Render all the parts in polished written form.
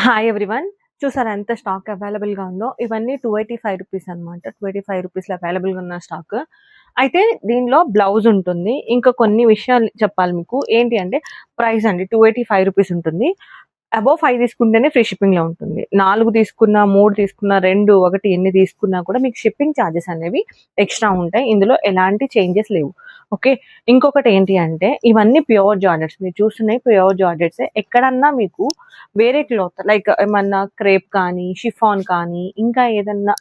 Hi everyone. చూసారా ఎంత stock అవైలబుల్‌గా ఉందో? ఇవన్నీ 285 రూపీస్ అనమాట. 285 రూపీస్‌లో అవైలబుల్‌గా ఉన్న స్టాక్. అయితే దీనిలో బ్లౌజ్ ఉంటుంది. ఇంకా కొన్ని విషయాలు చెప్పాలి మీకు. ఏంటి అంటే ప్రైస్ అండి 285 రూపీస్ ఉంటుంది. అబోవ్ 5 తీసుకుంటేనే ఫ్రీ షిప్పింగ్‌లో ఉంటుంది. 4 తీసుకున్నా, 3 తీసుకున్నా, 2, 1 ఎన్ని తీసుకున్నా కూడా మీకు షిప్పింగ్ ఛార్జెస్ అనేవి ఎక్స్‌ట్రా ఉంటాయి. ఇందులో ఎలాంటి చేంజెస్ లేవు. ఓకే. ఇంకొకటి ఏంటి అంటే ఇవన్నీ ప్యూర్ జార్జెట్స్. మీరు చూస్తున్నాయి ప్యూర్ జార్జెట్సే. ఎక్కడన్నా మీకు వేరే క్లాత్ లైక్ ఏమన్నా క్రేప్ కానీ, షిఫాన్ కానీ, ఇంకా ఏదన్నా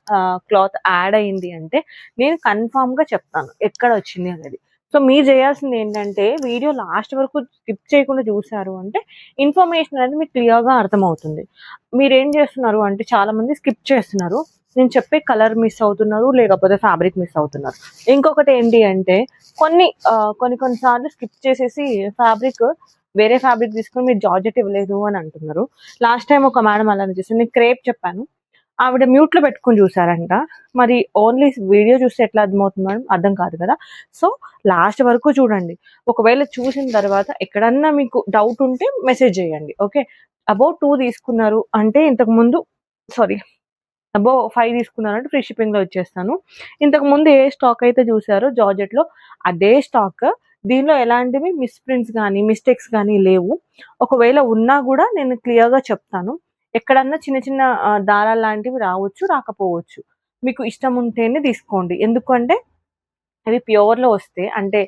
క్లాత్ యాడ్ అయింది అంటే నేను కన్ఫర్మ్‌గా చెప్తాను ఎక్కడొచ్చింది అనేది. సో మీరు చేయాల్సింది ఏంటంటే వీడియో లాస్ట్ వరకు స్కిప్ చేయకుండా చూసారు అంటే ఇన్ఫర్మేషన్ అనేది మీకు క్లియర్‌గా అర్థమవుతుంది. మీరేం చేస్తున్నారు అంటే చాలామంది స్కిప్ చేస్తున్నారు. నేను చెప్పే కలర్ మిస్ అవుతున్నారు, లేకపోతే ఫ్యాబ్రిక్ మిస్ అవుతున్నారు. ఇంకొకటి ఏంటి అంటే కొన్ని సార్లు స్కిప్ చేసేసి వేరే ఫ్యాబ్రిక్ తీసుకొని మీరు జార్జెట్ ఇవ్వలేదు అని అంటున్నారు. లాస్ట్ టైమ్ ఒక మేడం అలానే చేసింది. నేను క్రేప్ చెప్పాను. ఆవిడ మ్యూట్‌లో పెట్టుకొని చూసారంట. మరి ఓన్లీ వీడియో చూస్తే ఎట్లా అర్థమవుతుంది మేడం? అర్థం కాదు కదా! సో లాస్ట్ వరకు చూడండి. ఒకవేళ చూసిన తర్వాత ఎక్కడన్నా మీకు డౌట్ ఉంటే మెసేజ్ చేయండి. ఓకే. అబోవ్ 2 తీసుకున్నారు అంటే అబోవ్ 5 తీసుకున్నారంటే ఫ్రీ షిప్పింగ్‌లో ఇచ్చేస్తాను. ఇంతకుముందు ఏ స్టాక్ అయితే చూసారో జార్జెట్‌లో అదే స్టాక్. దీనిలో ఎలాంటివి మిస్‌ప్రింట్స్ గానీ, మిస్టేక్స్ గానీ లేవు. ఒకవేళ ఉన్నా గూడా నేను క్లియర్‌గా చెప్తాను. ఎక్కడన్నా చిన్న చిన్న దారాలు లాంటివి రావచ్చు, రాకపోవచ్చు. మీకు ఇష్టం ఉంటేనే తీసుకోండి. ఎందుకంటే అవి ప్యూర్‌లో వస్తే అంటే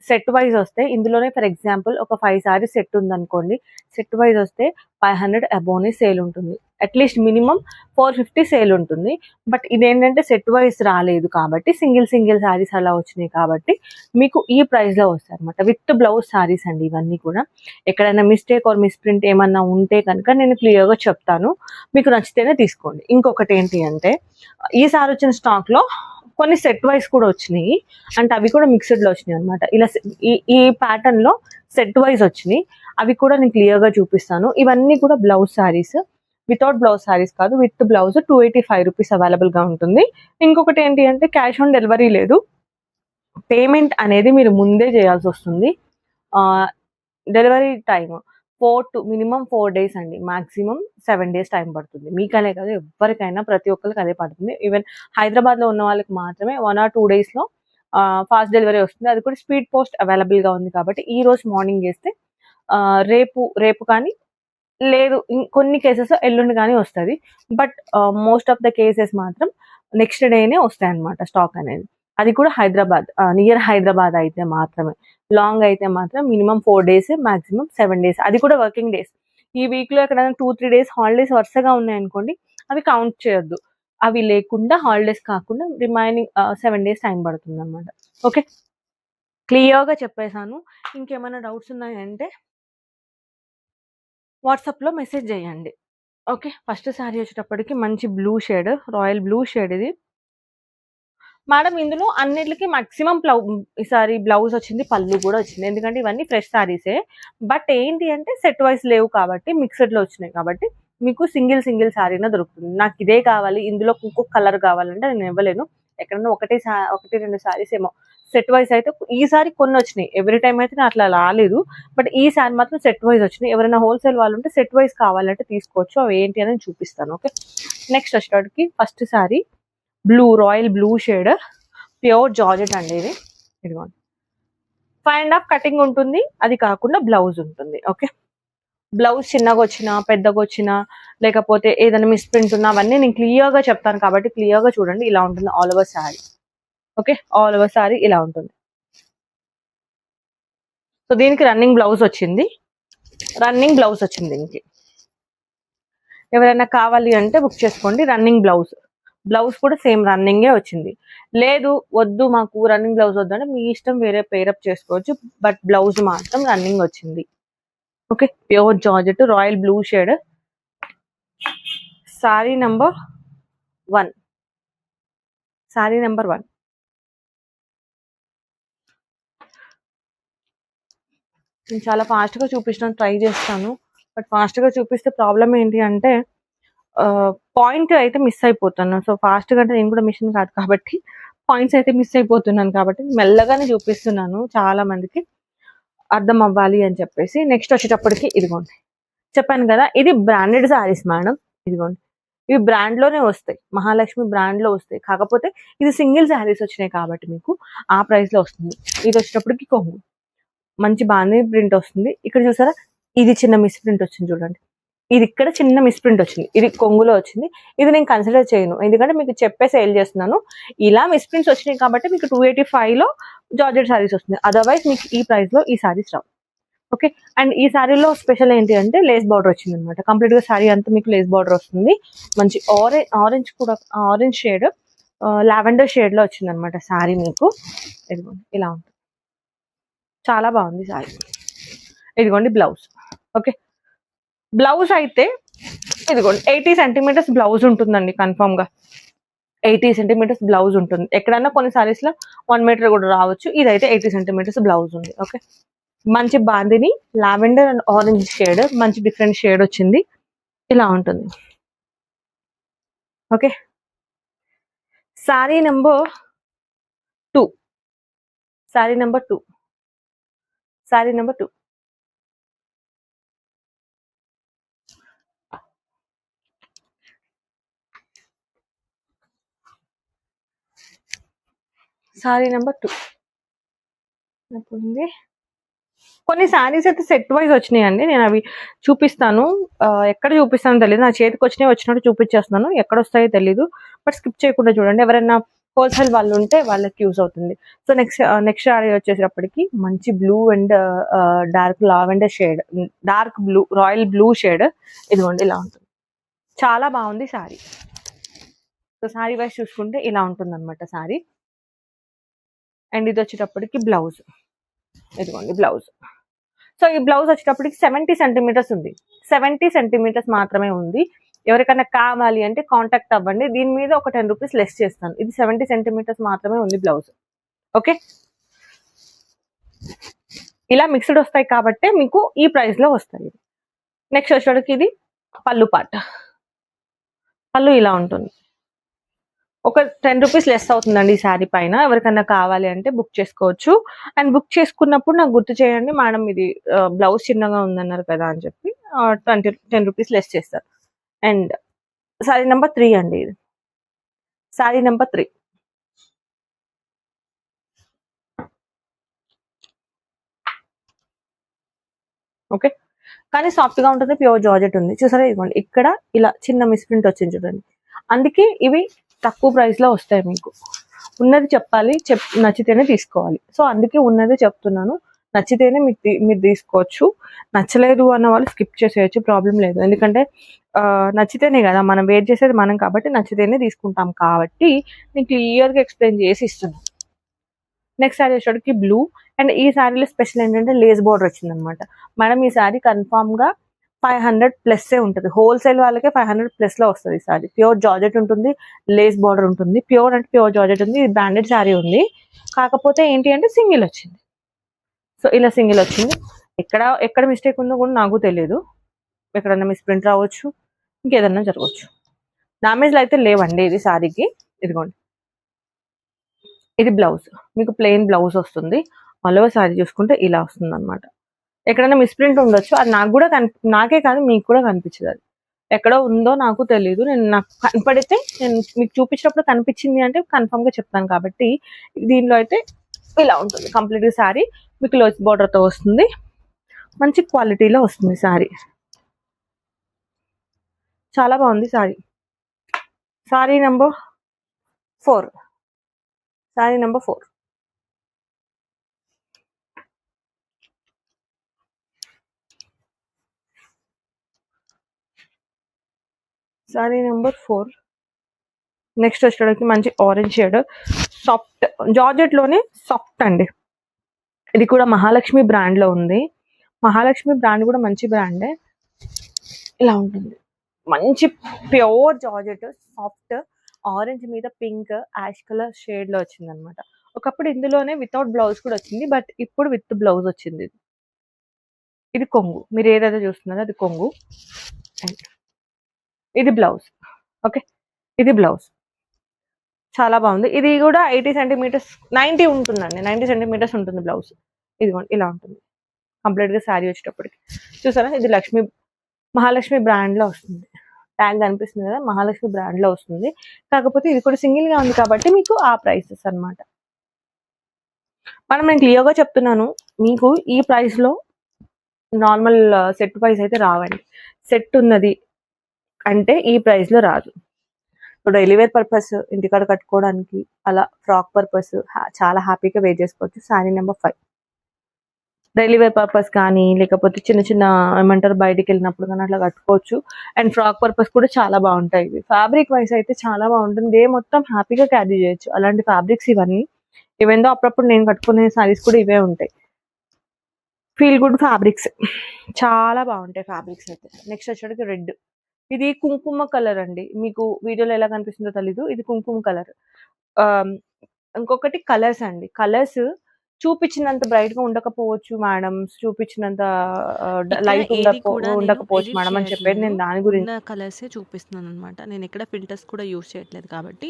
సెట్ వైస్ వస్తే ఇందులోనే ఫర్ ఎగ్జాంపుల్ ఒక 5 సారీస్ సెట్ ఉందనుకోండి. సెట్ వైస్ వస్తే 500 అబోవ్‌నే సేల్ ఉంటుంది. అట్‌లీస్ట్ మినిమమ్ 450 సేల్ ఉంటుంది. బట్ ఇదేంటంటే సెట్ వైస్ రాలేదు కాబట్టి సింగిల్ సారీస్ అలా వచ్చినాయి కాబట్టి మీకు ఈ ప్రైస్‌లో వస్తాయన్నమాట. విత్ బ్లౌజ్ సారీస్ అండి ఇవన్నీ కూడా. ఎక్కడైనా మిస్టేక్ ఆర్ మిస్‌ప్రింట్ ఏమన్నా ఉంటే కనుక నేను క్లియర్‌గా చెప్తాను. మీకు నచ్చితేనే తీసుకోండి. ఇంకొకటి ఏంటి అంటే ఈసారి వచ్చిన స్టాక్‌లో కొన్ని సెట్ వైస్ కూడా వచ్చినాయి. అంటే అవి కూడా మిక్స్డ్‌లో వచ్చినాయి అనమాట. ఇలా ఈ ప్యాటర్న్‌లో సెట్ వైస్ వచ్చినాయి. అవి కూడా నేను క్లియర్‌గా చూపిస్తాను. ఇవన్నీ కూడా blouse saris. Without blouse saris కాదు. విత్ బ్లౌజ్ 285 రూపీస్ అవైలబుల్‌గా ఉంటుంది. ఇంకొకటి ఏంటి అంటే క్యాష్ ఆన్ డెలివరీ లేదు. పేమెంట్ అనేది మీరు ముందే చేయాల్సొస్తుంది. డెలివరీ టైమ్ మినిమమ్ 4 డేస్ అండి. మాక్సిమం 7 డేస్ టైం పడుతుంది. మీకనే కాదు ఎవ్వరికైనా ప్రతి ఒక్కరికి అదే పడుతుంది. ఈవెన్ హైదరాబాద్‌లో ఉన్న వాళ్ళకి మాత్రమే 1 ఆర్ 2 డేస్‌లో ఫాస్ట్ డెలివరీ వస్తుంది. అది కూడా స్పీడ్ పోస్ట్ అవైలబుల్‌గా ఉంది కాబట్టి ఈ రోజు మార్నింగ్ చేస్తే రేపు కానీ లేదు కొన్ని కేసెస్ ఎల్లుండి గాని వస్తది. But most of the cases మాత్రం నెక్స్ట్ డేనే వస్తాయన్నమాట స్టాక్ అనేది. అది కూడా నియర్ హైదరాబాద్ అయితే మాత్రమే. లాంగ్ అయితే మాత్రం మినిమమ్ 4 డేస్, మాక్సిమం 7 డేస్. అది కూడా వర్కింగ్ డేస్. ఈ వీక్‌లో ఎక్కడైనా 2, 3 డేస్ హాలిడేస్ వరుసగా ఉన్నాయనుకోండి, అవి కౌంట్ చేయొద్దు. అవి లేకుండా హాలిడేస్ కాకుండా రిమైనింగ్ 7 డేస్ టైం పడుతుందన్నమాట. ఓకే. క్లియర్‌గా చెప్పేసాను. ఇంకేమైనా డౌట్స్ ఉన్నాయంటే వాట్సాప్‌లో మెసేజ్ చేయండి. ఓకే. ఫస్ట్ సారీ వచ్చేటప్పటికి మంచి blue shade, royal blue shade ఇది. మేడం ఇందులో అన్నిట్లకి మాక్సిమం ఈసారి బ్లౌజ్ వచ్చింది, పళ్ళు కూడా వచ్చింది. ఎందుకంటే ఇవన్నీ ఫ్రెష్ సారీసే. బట్ ఏంటి అంటే సెట్ వైస్ లేవు కాబట్టి మిక్స్డ్‌లో వచ్చినాయి కాబట్టి మీకు సింగిల్ సారీనే దొరుకుతుంది. నాకు ఇదే కావాలి, ఇందులో ఇంకొక కలర్ కావాలంటే నేను ఇవ్వలేను. ఎక్కడన్నా 1, 2 సారీస్ ఏమో సెట్ వైస్ అయితే ఈసారి కొన్ని వచ్చినాయి. ఎవ్రీ టైమ్ అయితే అట్లా రాలేదు. బట్ ఈసారి మాత్రం సెట్ వైస్ వచ్చినాయి. ఎవరైనా హోల్‌సేల్ వాళ్ళు ఉంటే సెట్ వైస్ కావాలంటే తీసుకోవచ్చు. అవి ఏంటి అని చూపిస్తాను. ఓకే. నెక్స్ట్ వచ్చేటప్పటికి first sorry royal blue shade pure georgette అండి ఇది. ఇదిగోండి 5.5 కటింగ్ ఉంటుంది. అది కాకుండా బ్లౌజ్ ఉంటుంది. ఓకే. బ్లౌజ్ చిన్నగా వచ్చినా, పెద్దగా వచ్చినా, లేకపోతే ఏదైనా మిస్‌ప్రింట్ ఉన్నా అవన్నీ నేను క్లియర్‌గా చెప్తాను కాబట్టి క్లియర్‌గా చూడండి. ఇలా ఉంటుంది all over sorry. Okay. All over sorry ఇలా ఉంటుంది. సో దీనికి రన్నింగ్ బ్లౌజ్ వచ్చింది దీనికి. ఎవరైనా కావాలి అంటే బుక్ చేసుకోండి. రన్నింగ్ బ్లౌజ్ కూడా సేమ్ రన్నింగే వచ్చింది. లేదు వద్దు మాకు రన్నింగ్ బ్లౌజ్ వద్దంటే మీ ఇష్టం, వేరే పేరప్ చేసుకోవచ్చు. బట్ బ్లౌజ్ మాత్రం రన్నింగ్ వచ్చింది. Okay. Pure georgette royal blue shade. Sorry number 1. నేను చాలా ఫాస్ట్‌గా చూపించడానికి ట్రై చేస్తాను. బట్ ఫాస్ట్‌గా చూపిస్తే ప్రాబ్లమ్ ఏంటి అంటే పాయింట్ అయితే మిస్ అయిపోతాను. సో ఫాస్ట్‌గా అంటే నేను కూడా మిషన్ కాదు కాబట్టి పాయింట్స్ అయితే మిస్ అయిపోతున్నాను కాబట్టి మెల్లగానే చూపిస్తున్నాను చాలా మందికి అర్థం అవ్వాలి అని చెప్పేసి. నెక్స్ట్ వచ్చేటప్పటికి ఇదిగోండి చెప్పాను కదా, ఇది బ్రాండెడ్ సారీస్ మేడం. ఇదిగోండి, ఇవి బ్రాండ్ లోనే వస్తాయి, మహాలక్ష్మి బ్రాండ్ లో వస్తాయి. కాకపోతే ఇది సింగిల్ శారీస్ వచ్చినాయి కాబట్టి మీకు ఆ ప్రైస్ లో వస్తుంది. ఇది వచ్చేటప్పటికి కొంగు మంచి బాగానే ప్రింట్ వస్తుంది. ఇక్కడ చూసారా, ఇది చిన్న మిస్ ప్రింట్ వచ్చింది చూడండి, ఇది ఇక్కడ చిన్న మిస్ ప్రింట్ వచ్చింది, ఇది కొంగులో వచ్చింది. ఇది నేను కన్సిడర్ చేయను, ఎందుకంటే మీకు చెప్పే సేల్ చేస్తున్నాను. ఇలా మిస్ ప్రింట్స్ వచ్చినాయి కాబట్టి మీకు 285 లో జార్జెట్ శారీస్ వస్తుంది. అదర్వైజ్ మీకు ఈ ప్రైస్ లో ఈ శారీస్ రావు. ఓకే, అండ్ ఈ శారీలో స్పెషల్ ఏంటి అంటే లేస్ బార్డర్ వచ్చింది అనమాట. కంప్లీట్ గా శారీ అంతా మీకు లేస్ బార్డర్ వస్తుంది. మంచి ఆరెంజ్ కూడా, ఆరెంజ్ షేడ్, లావెండర్ షేడ్ లో వచ్చింది అనమాట శారీ మీకు. ఇదిగోండి ఇలా ఉంటుంది, చాలా బాగుంది శారీ. ఇదిగోండి బ్లౌజ్. ఓకే, బ్లౌజ్ అయితే ఇదిగోండి 80 సెంటీమీటర్స్ బ్లౌజ్ ఉంటుందండి కన్ఫర్మ్ గా. 80 సెంటీమీటర్స్ బ్లౌజ్ ఉంటుంది. ఎక్కడన్నా కొన్ని సారీస్ లో 1 మీటర్ కూడా రావచ్చు, ఇదైతే 80 సెంటీమీటర్స్ బ్లౌజ్ ఉంది. ఓకే, మంచి bandhani lavender and orange shade, మంచి డిఫరెంట్ షేడ్ వచ్చింది, ఇలా ఉంటుంది. Okay, sorry number 2, sorry number 2, sorry number 2. Sorry number 2 ఉంది. కొన్ని శారీస్ అయితే సెట్ వైజ్ వచ్చినాయండి, నేను అవి చూపిస్తాను. ఎక్కడ చూపిస్తానో తెలియదు, నా చేతికి వచ్చినట్టు చూపించేస్తున్నాను, ఎక్కడ వస్తాయో తెలీదు. బట్ స్కిప్ చేయకుండా చూడండి, ఎవరైనా హోల్సేల్ వాళ్ళు ఉంటే వాళ్ళకి యూజ్ అవుతుంది. సో నెక్స్ట్ శారీ వచ్చేసేటప్పటికి మంచి blue and dark lavender shade, dark blue, royal blue shade. ఇదిగోండి ఇలా ఉంటుంది, చాలా బాగుంది శారీ. సో శారీ వైజ్ చూసుకుంటే ఇలా ఉంటుంది అనమాట శారీ. అండ్ ఇది వచ్చేటప్పటికి బ్లౌజ్. ఇదిగోండి బ్లౌజ్. సో ఈ బ్లౌజ్ వచ్చేటప్పటికి 70 సెంటీమీటర్స్ ఉంది, 70 సెంటీమీటర్స్ మాత్రమే ఉంది. ఎవరికైనా కావాలి అంటే కాంటాక్ట్ అవ్వండి, దీని మీద ఒక 10 రూపీస్ లెస్ చేస్తాను. ఇది 70 సెంటీమీటర్స్ మాత్రమే ఉంది బ్లౌజ్. ఓకే, ఇలా మిక్స్డ్ వస్తాయి కాబట్టి మీకు ఈ ప్రైస్ లో వస్తాయి. నెక్స్ట్ వచ్చేటప్పటికి ఇది పళ్ళు పాట. పళ్ళు ఇలా ఉంటుంది, ఒక 10 రూపీస్ లెస్ అవుతుందండి ఈ శారీ పైన. ఎవరికైనా కావాలి అంటే బుక్ చేసుకోవచ్చు. అండ్ బుక్ చేసుకున్నప్పుడు నాకు గుర్తు చేయండి, మేడం ఇది బ్లౌజ్ చిన్నగా ఉందన్నారు కదా అని చెప్పి 10 రూపీస్ లెస్ చేస్తారు. అండ్ శారీ నెంబర్ 3 అండి, ఇది శారీ నెంబర్ 3. ఓకే, కానీ సాఫ్ట్ గా ఉంటుంది, ప్యూర్ జార్జెట్ ఉంది. చూసారా, ఇదిగోండి ఇక్కడ ఇలా చిన్న మిస్ప్రింట్ వచ్చింది చూడండి, అందుకే ఇవి తక్కువ ప్రైస్ లో వస్తాయి. మీకు ఉన్నది చెప్పాలి, నచ్చితేనే తీసుకోవాలి. సో అందుకే ఉన్నది చెప్తున్నాను, నచ్చితేనే మీరు తీసుకోవచ్చు. నచ్చలేదు అన్న వాళ్ళు స్కిప్ చేసేయచ్చు, ప్రాబ్లం లేదు. ఎందుకంటే నచ్చితేనే కదా మనం వెయిట్ చేసేది మనం, కాబట్టి నచ్చితేనే తీసుకుంటాం కాబట్టి నేను క్లియర్గా ఎక్స్ప్లెయిన్ చేసి ఇస్తున్నాను. నెక్స్ట్ శారీ వచ్చేటికి బ్లూ. అండ్ ఈ శారీలో స్పెషల్ ఏంటంటే లేస్ బార్డర్ వచ్చింది అనమాట. మేడం ఈ శారీ కన్ఫామ్ గా 500 ప్లస్ ఉంటుంది, హోల్సేల్ వాళ్ళకే 500 ప్లస్ లో వస్తుంది. ఈ శారీ ప్యూర్ జార్జెట్ ఉంటుంది, లేస్ బార్డర్ ఉంటుంది, ప్యూర్ అంటే ప్యూర్ జార్జెట్ ఉంది. ఇది బ్రాండెడ్ శారీ ఉంది, కాకపోతే ఏంటి అంటే సింగిల్ వచ్చింది. సో ఇలా సింగిల్ వచ్చింది, ఎక్కడ మిస్టేక్ ఉందో కూడా నాకు తెలియదు. ఎక్కడన్నా మిస్ప్రింట్ రావచ్చు, ఇంకేదన్నా జరగవచ్చు. డామేజ్లు అయితే లేవండి ఇది శారీకి. ఇదిగోండి, ఇది బ్లౌజ్, మీకు ప్లెయిన్ బ్లౌజ్ వస్తుంది. మళ్ళీ శారీ చూసుకుంటే ఇలా వస్తుంది అనమాట. ఎక్కడైనా మిస్ప్రింట్ ఉండొచ్చు, అది నాకే కాదు మీకు కూడా కనిపించదు. అది ఎక్కడో ఉందో నాకు తెలియదు, నాకు కనపడితే నేను మీకు చూపించినప్పుడు కనిపించింది అంటే కన్ఫర్మ్ గా చెప్తాను. కాబట్టి దీనిలో అయితే ఇలా ఉంటుంది కంప్లీట్ గా శారీ, మీకు లోస్ బార్డర్ తో వస్తుంది, మంచి క్వాలిటీలో వస్తుంది శారీ. చాలా బాగుంది sari. Sari number 4, sari number 4. Sari number 4. Next వచ్చేటప్పటికి మంచి ఆరెంజ్ షేడ్, సాఫ్ట్ జార్జెట్ లోనే సాఫ్ట్ అండి. ఇది కూడా మహాలక్ష్మి బ్రాండ్ లో ఉంది. మహాలక్ష్మి బ్రాండ్ కూడా మంచి బ్రాండే. ఇలా ఉంటుంది, మంచి ప్యూర్ జార్జెట్, సాఫ్ట్ ఆరెంజ్ మీద పింక్ యాష్ కలర్ షేడ్ లో వచ్చింది అనమాట. ఒకప్పుడు ఇందులోనే వితౌట్ బ్లౌజ్ కూడా వచ్చింది, బట్ ఇప్పుడు విత్ బ్లౌజ్ వచ్చింది. ఇది కొంగు, మీరు ఏదైతే చూస్తున్నారో అది కొంగు. ఇది బ్లౌజ్. ఓకే, ఇది బ్లౌజ్, చాలా బాగుంది. ఇది కూడా 80 సెంటీమీటర్స్ 90 ఉంటుందండి, 90 సెంటీమీటర్స్ ఉంటుంది బ్లౌజ్. ఇదిగోండి ఇలా ఉంటుంది కంప్లీట్ గా శారీ వచ్చేటప్పటికి. చూసారా, ఇది లక్ష్మి మహాలక్ష్మి బ్రాండ్‌లో వస్తుంది. ట్యాగ్ కనిపిస్తుంది కదా! మహాలక్ష్మి బ్రాండ్‌లో వస్తుంది. కాకపోతే ఇది కూడా సింగిల్‌గా ఉంది కాబట్టి మీకు ఆ ప్రైసెస్ అన్నమాట. నేను క్లియర్‌గా చెప్తున్నాను. మీకు ఈ ప్రైస్‌లో నార్మల్ సెట్ వైస్ అయితే రావండి. సెట్ ఉన్నది అంటే ఈ ప్రైస్‌లో రాదు. డైలీ వేర్ పర్పస్ ఇంటికాడ కట్టుకోవడానికి అలా ఫ్రాక్ పర్పస్ చాలా హ్యాపీగా వేర్ చేసుకోవచ్చు. Sari number 5. Daily wear purpose కానీ లేకపోతే చిన్న చిన్న ఏమంటారు బయటికెళ్ళినప్పుడు గానీ అట్లా కట్టుకోవచ్చు. అండ్ ఫ్రాక్ పర్పస్ కూడా చాలా బావుంటాయి ఇవి. ఫ్యాబ్రిక్ వైస్ అయితే చాలా బావుంటుంది. డే మొత్తం హ్యాపీగా క్యారీ చేయొచ్చు. అలాంటి ఫ్యాబ్రిక్స్ ఇవన్నీ. ఈవెన్ దో అప్పుడప్పుడు నేను కట్టుకునే సారీస్ కూడా ఇవే ఉంటాయి. Feel good fabrics. చాలా బావుంటాయి ఫ్యాబ్రిక్స్ అయితే. నెక్స్ట్ వచ్చేటికి రెడ్. ఇది కుంకుమ కలర్ అండి. మీకు వీడియోలో ఎలా కనిపిస్తుందో తెలీదు. ఇది కుంకుమ కలర్. ఆహ్, ఇంకొకటి కలర్స్ అండి. కలర్స్ చూపించినంత బ్రైట్‌గా ఉండకపోవచ్చు మేడమ్. చూపించినంత ఇక్కడ లైట్ ఏది కూడా నేను ఉండకపోవచ్చు ఎడిట్ మేడమ్ అని చెప్పేది చేయట్లేదు. నేను దాని ఉన్న గురించి. కలర్సే చూపిస్తున్నాననమాట. నేనెక్కడ ఫిల్టర్స్ కూడా యూజ్ చేయట్లేదు కాబట్టి,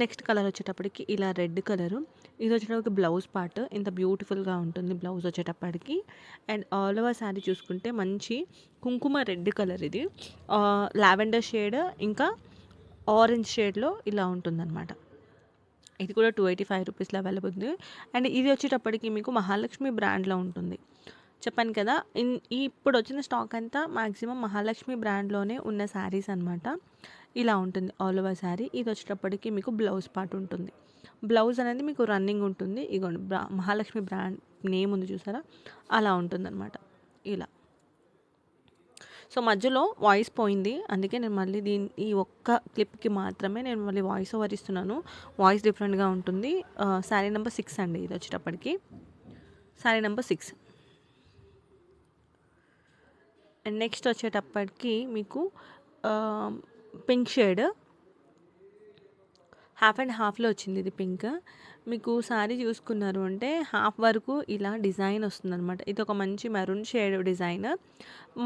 నెక్స్ట్ కలర్ వచ్చేటప్పటికి ఇలా రెడ్ కలరు. ఇది వచ్చేటప్పటికి బ్లౌజ్ పార్ట్. ఇంత బ్యూటిఫుల్‌గా ఉంటుంది బ్లౌజ్ వచ్చేటప్పటికి. అండ్ ఆల్ ఓవర్ శారీ చూసుకుంటే మంచి కుంకుమ రెడ్ కలర్ ఇది. లావెండర్ షేడ్ ఇంకా ఆరెంజ్ షేడ్‌లో ఇలా ఉంటుందనమాట. ఇది కూడా 285 రూపీస్‌లో అవైలబుల్ ఉంది. అండ్ ఇది వచ్చేటప్పటికి మీకు మహాలక్ష్మి బ్రాండ్‌లో ఉంటుంది. చెప్పాను కదా! ఇప్పుడు వచ్చిన స్టాక్ అంతా మాక్సిమం మహాలక్ష్మి బ్రాండ్‌లోనే ఉన్న శారీస్ అనమాట. ఇలా ఉంటుంది ఆల్ ఓవర్ శారీ. ఇది వచ్చేటప్పటికి మీకు బ్లౌజ్ పార్ట్ ఉంటుంది. బ్లౌజ్ అనేది మీకు రన్నింగ్ ఉంటుంది. ఇగోండి మహాలక్ష్మి బ్రాండ్ నేమ్ ఉంది చూసారా? అలా ఉంటుందన్నమాట. ఇలా. సో, మధ్యలో వాయిస్ పోయింది. అందుకే నేను మళ్ళీ ఈ ఒక్క క్లిప్‌కి మాత్రమే నేను మళ్ళీ వాయిస్ ఓవర్ ఇస్తున్నాను. వాయిస్ డిఫరెంట్‌గా ఉంటుంది. శారీ నెంబర్ 6 అండి ఇది వచ్చేటప్పటికి. శారీ నెంబర్ 6. అండ్ నెక్స్ట్ వచ్చేటప్పటికి మీకు పింక్ షేడ్ హాఫ్ అండ్ హాఫ్‌లో వచ్చింది ఇది పింక్. మీకు శారీ చూసుకున్నారు అంటే హాఫ్ వరకు ఇలా డిజైన్ వస్తుందనమాట. ఇది ఒక మంచి మెరూన్ షేడ్ డిజైన్.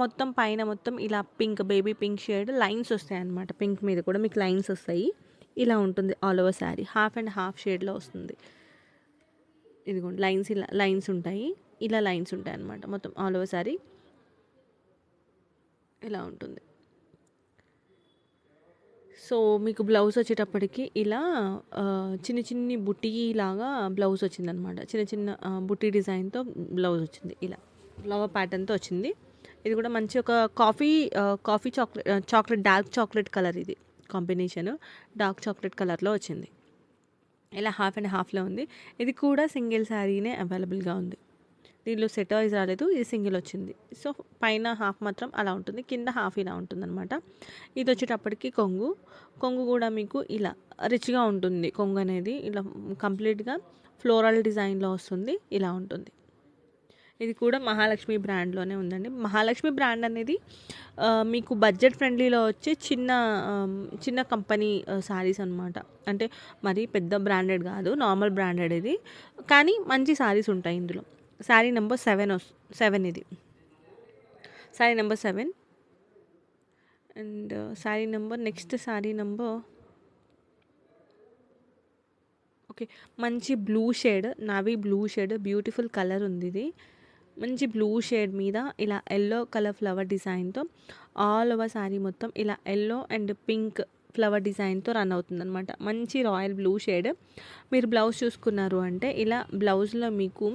మొత్తం పైన మొత్తం ఇలా pink baby pink shade lines వస్తాయన్నమాట. పింక్ మీద కూడా మీకు లైన్స్ వస్తాయి. ఇలా ఉంటుంది all over sari. Half and half షేడ్‌లో వస్తుంది. ఇదిగోండి లైన్స్ ఇలా లైన్స్ ఉంటాయి. ఇలా లైన్స్ ఉంటాయన్నమాట. మొత్తం ఆల్ ఓవర్ శారీ ఇలా ఉంటుంది. సో, మీకు బ్లౌజ్ వచ్చేటప్పటికి ఇలా చిన్ని చిన్ని బుటీ లాగా బ్లౌజ్ వచ్చిందనమాట. చిన్న చిన్న బుటీ డిజైన్‌తో బ్లౌజ్ వచ్చింది. ఇలా ఫ్లవర్ ప్యాటర్న్‌తో వచ్చింది. ఇది కూడా మంచి ఒక coffee chocolate dark chocolate colour ఇది కాంబినేషన్. డార్క్ చాక్లెట్ కలర్‌లో వచ్చింది. ఇలా హాఫ్ అండ్ హాఫ్‌లో ఉంది. ఇది కూడా సింగిల్ శారీనే అవైలబుల్‌గా ఉంది. దీనిలో సెట్ వైజ్ రాలేదు. ఇది సింగిల్ వచ్చింది. సో, పైన హాఫ్ మాత్రం అలా ఉంటుంది. కింద హాఫ్ ఇలా ఉంటుందన్నమాట. ఇది వచ్చేటప్పటికి కొంగు. కొంగు కూడా మీకు ఇలా రిచ్‌గా ఉంటుంది. కొంగు అనేది ఇలా కంప్లీట్‌గా ఫ్లోరల్ డిజైన్‌లో వస్తుంది. ఇలా ఉంటుంది. ఇది కూడా మహాలక్ష్మి బ్రాండ్‌లోనే ఉందండి. మహాలక్ష్మి బ్రాండ్ అనేది మీకు బడ్జెట్ ఫ్రెండ్లీలో వచ్చే చిన్న కంపెనీ శారీస్ అనమాట. అంటే మరీ పెద్ద బ్రాండెడ్ కాదు. నార్మల్ బ్రాండెడ్ ఇది. కానీ మంచి శారీస్ ఉంటాయి ఇందులో. శారీ నెంబర్ 7 ఇది. Sari number 7 and next sari number okay. మంచి blue shade, navy blue shade beautiful colour ఉంది ఇది. మంచి బ్లూ షేడ్ మీద ఇలా యెల్లో కలర్ ఫ్లవర్ డిజైన్‌తో ఆల్ ఓవర్ శారీ మొత్తం ఇలా యెల్లో అండ్ పింక్ ఫ్లవర్ డిజైన్‌తో రన్ అవుతుందనమాట. మంచి రాయల్ బ్లూ షేడ్. మీరు బ్లౌజ్ చూసుకున్నారు అంటే ఇలా బ్లౌజ్‌లో మీకు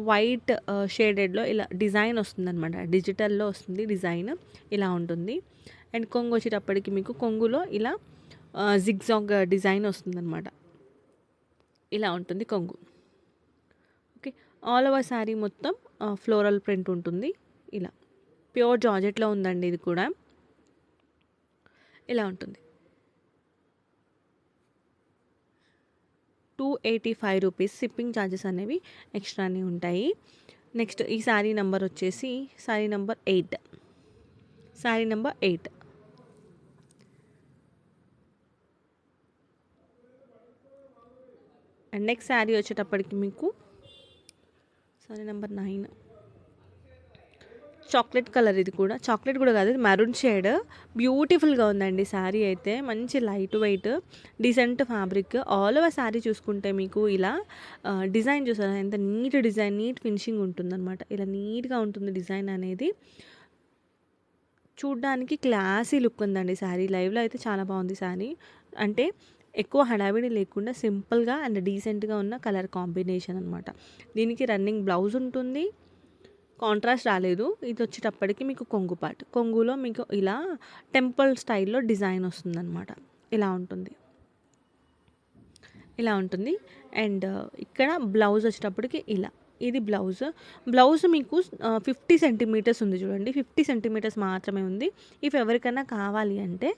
వైట్ షేడెడ్‌లో ఇలా డిజైన్ వస్తుందనమాట. డిజిటల్‌లో వస్తుంది డిజైన్. ఇలా ఉంటుంది. అండ్ కొంగు వచ్చేటప్పటికి మీకు కొంగులో ఇలా జిగ్‌జాగ్ డిజైన్ వస్తుందనమాట. ఇలా ఉంటుంది కొంగు. ఓకే. ఆల్ ఓవర్ శారీ మొత్తం ఫ్లోరల్ ప్రింట్ ఉంటుంది. ఇలా ప్యూర్ జార్జెట్‌లో ఉందండి ఇది కూడా. ఇలా ఉంటుంది. 285 రూపీస్ షిప్పింగ్ ఛార్జెస్ అనేవి ఎక్స్ట్రానే ఉంటాయి. నెక్స్ట్ ఈ శారీ నంబర్ వచ్చేసి sari number 8. Sari number 8. And next sari వచ్చేటప్పటికి మీకు శారీ నంబర్ 9. చాక్లెట్ కలర్ ఇది కూడా. చాక్లెట్ కూడా కాదు. ఇది మెరూన్ షేడ్. బ్యూటిఫుల్‌గా ఉందండి శారీ అయితే. మంచి light weight decent fabric. All over sari చూసుకుంటే మీకు ఇలా డిజైన్ చూసారా ఎంత నీట్ డిజైన్, నీట్ ఫినిషింగ్ ఉంటుందన్నమాట. ఇలా నీట్‌గా ఉంటుంది డిజైన్ అనేది. చూడ్డానికి క్లాసీ లుక్ ఉందండి శారీ. లైవ్‌లో అయితే చాలా బాగుంది శారీ. అంటే ఎక్కువ హడావిడి లేకుండా సింపుల్‌గా అండ్ డీసెంట్‌గా ఉన్న కలర్ కాంబినేషన్ అనమాట. దీనికి రన్నింగ్ బ్లౌజ్ ఉంటుంది. కాంట్రాస్ట్ రాలేదు. ఇది వచ్చేటప్పటికి మీకు కొంగు పార్ట్. కొంగులో మీకు ఇలా టెంపుల్ స్టైల్‌లో డిజైన్ వస్తుందనమాట. ఇలా ఉంటుంది. ఇలా ఉంటుంది. అండ్ ఇక్కడ బ్లౌజ్ వచ్చేటప్పటికి ఇలా. ఇది బ్లౌజ్. బ్లౌజ్ మీకు 50 సెంటీమీటర్స్ ఉంది చూడండి. 50 సెంటీమీటర్స్ మాత్రమే ఉంది. ఇఫ్ ఎవరికైనా కావాలి అంటే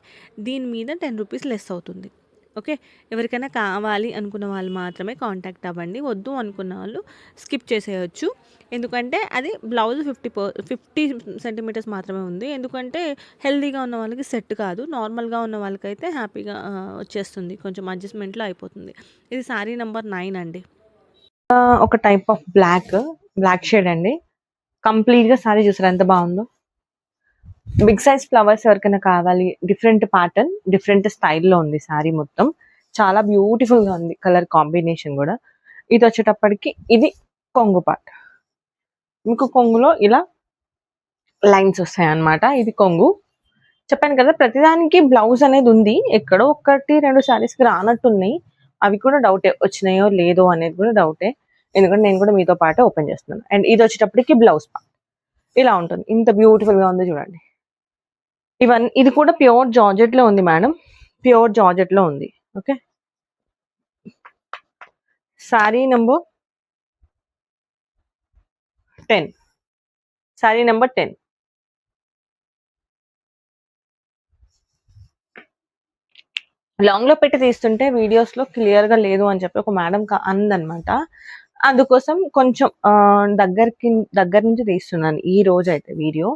దీని మీద 10 రూపీస్ లెస్ అవుతుంది. ఓకే. ఎవరికైనా కావాలి అనుకున్న వాళ్ళు మాత్రమే కాంటాక్ట్ అవ్వండి. వద్దు అనుకున్న వాళ్ళు స్కిప్ చేసేయొచ్చు. ఎందుకంటే అది బ్లౌజ్ 50 సెంటీమీటర్స్ మాత్రమే ఉంది. ఎందుకంటే హెల్తీగా ఉన్న వాళ్ళకి సెట్ కాదు. నార్మల్‌గా ఉన్న వాళ్ళకైతే హ్యాపీగా వచ్చేస్తుంది. కొంచెం అడ్జస్ట్‌మెంట్‌లో అయిపోతుంది. ఇది శారీ నంబర్ 9 అండి. ఒక టైప్ ఆఫ్ బ్లాక్ షేడ్ అండి. కంప్లీట్ గా సారీ చూసారు ఎంత బాగుందో. బిగ్ సైజ్ ఫ్లవర్స్ ఎవరికైనా కావాలి, డిఫరెంట్ ప్యాటర్న్, డిఫరెంట్ స్టైల్లో ఉంది సారీ మొత్తం. చాలా బ్యూటిఫుల్ గా ఉంది కలర్ కాంబినేషన్ కూడా. ఇది వచ్చేటప్పటికి ఇది కొంగు పార్ట్. మీకు కొంగులో ఇలా లైన్స్ వస్తాయి అన్నమాట. ఇది కొంగు. చెప్పాను కదా ప్రతిదానికి బ్లౌజ్ అనేది ఉంది. ఎక్కడో 1-2 సారీస్ కి రానట్టున్నాయి. అవి కూడా డౌటే, వచ్చినాయో లేదో అనేది కూడా డౌటే. ఎందుకంటే నేను కూడా మీతో పాటే ఓపెన్ చేస్తున్నాను. అండ్ ఇది వచ్చేటప్పటికి బ్లౌజ్ పార్ట్ ఇలా ఉంటుంది. ఇంత బ్యూటిఫుల్ గా ఉంది చూడండి. ఇది కూడా ప్యూర్ జార్జెట్ లో ఉంది మేడం. ప్యూర్ జార్జెట్ లో ఉంది. Okay. Sorry number 10. Sorry number 10. Long లో పెట్టి తీస్తుంటే వీడియోస్ లో క్లియర్ గా లేదు అని చెప్పి ఒక మేడం అందనమాట. అందుకోసం కొంచెం దగ్గర నుంచి తీస్తున్నాను ఈ రోజు అయితే వీడియో.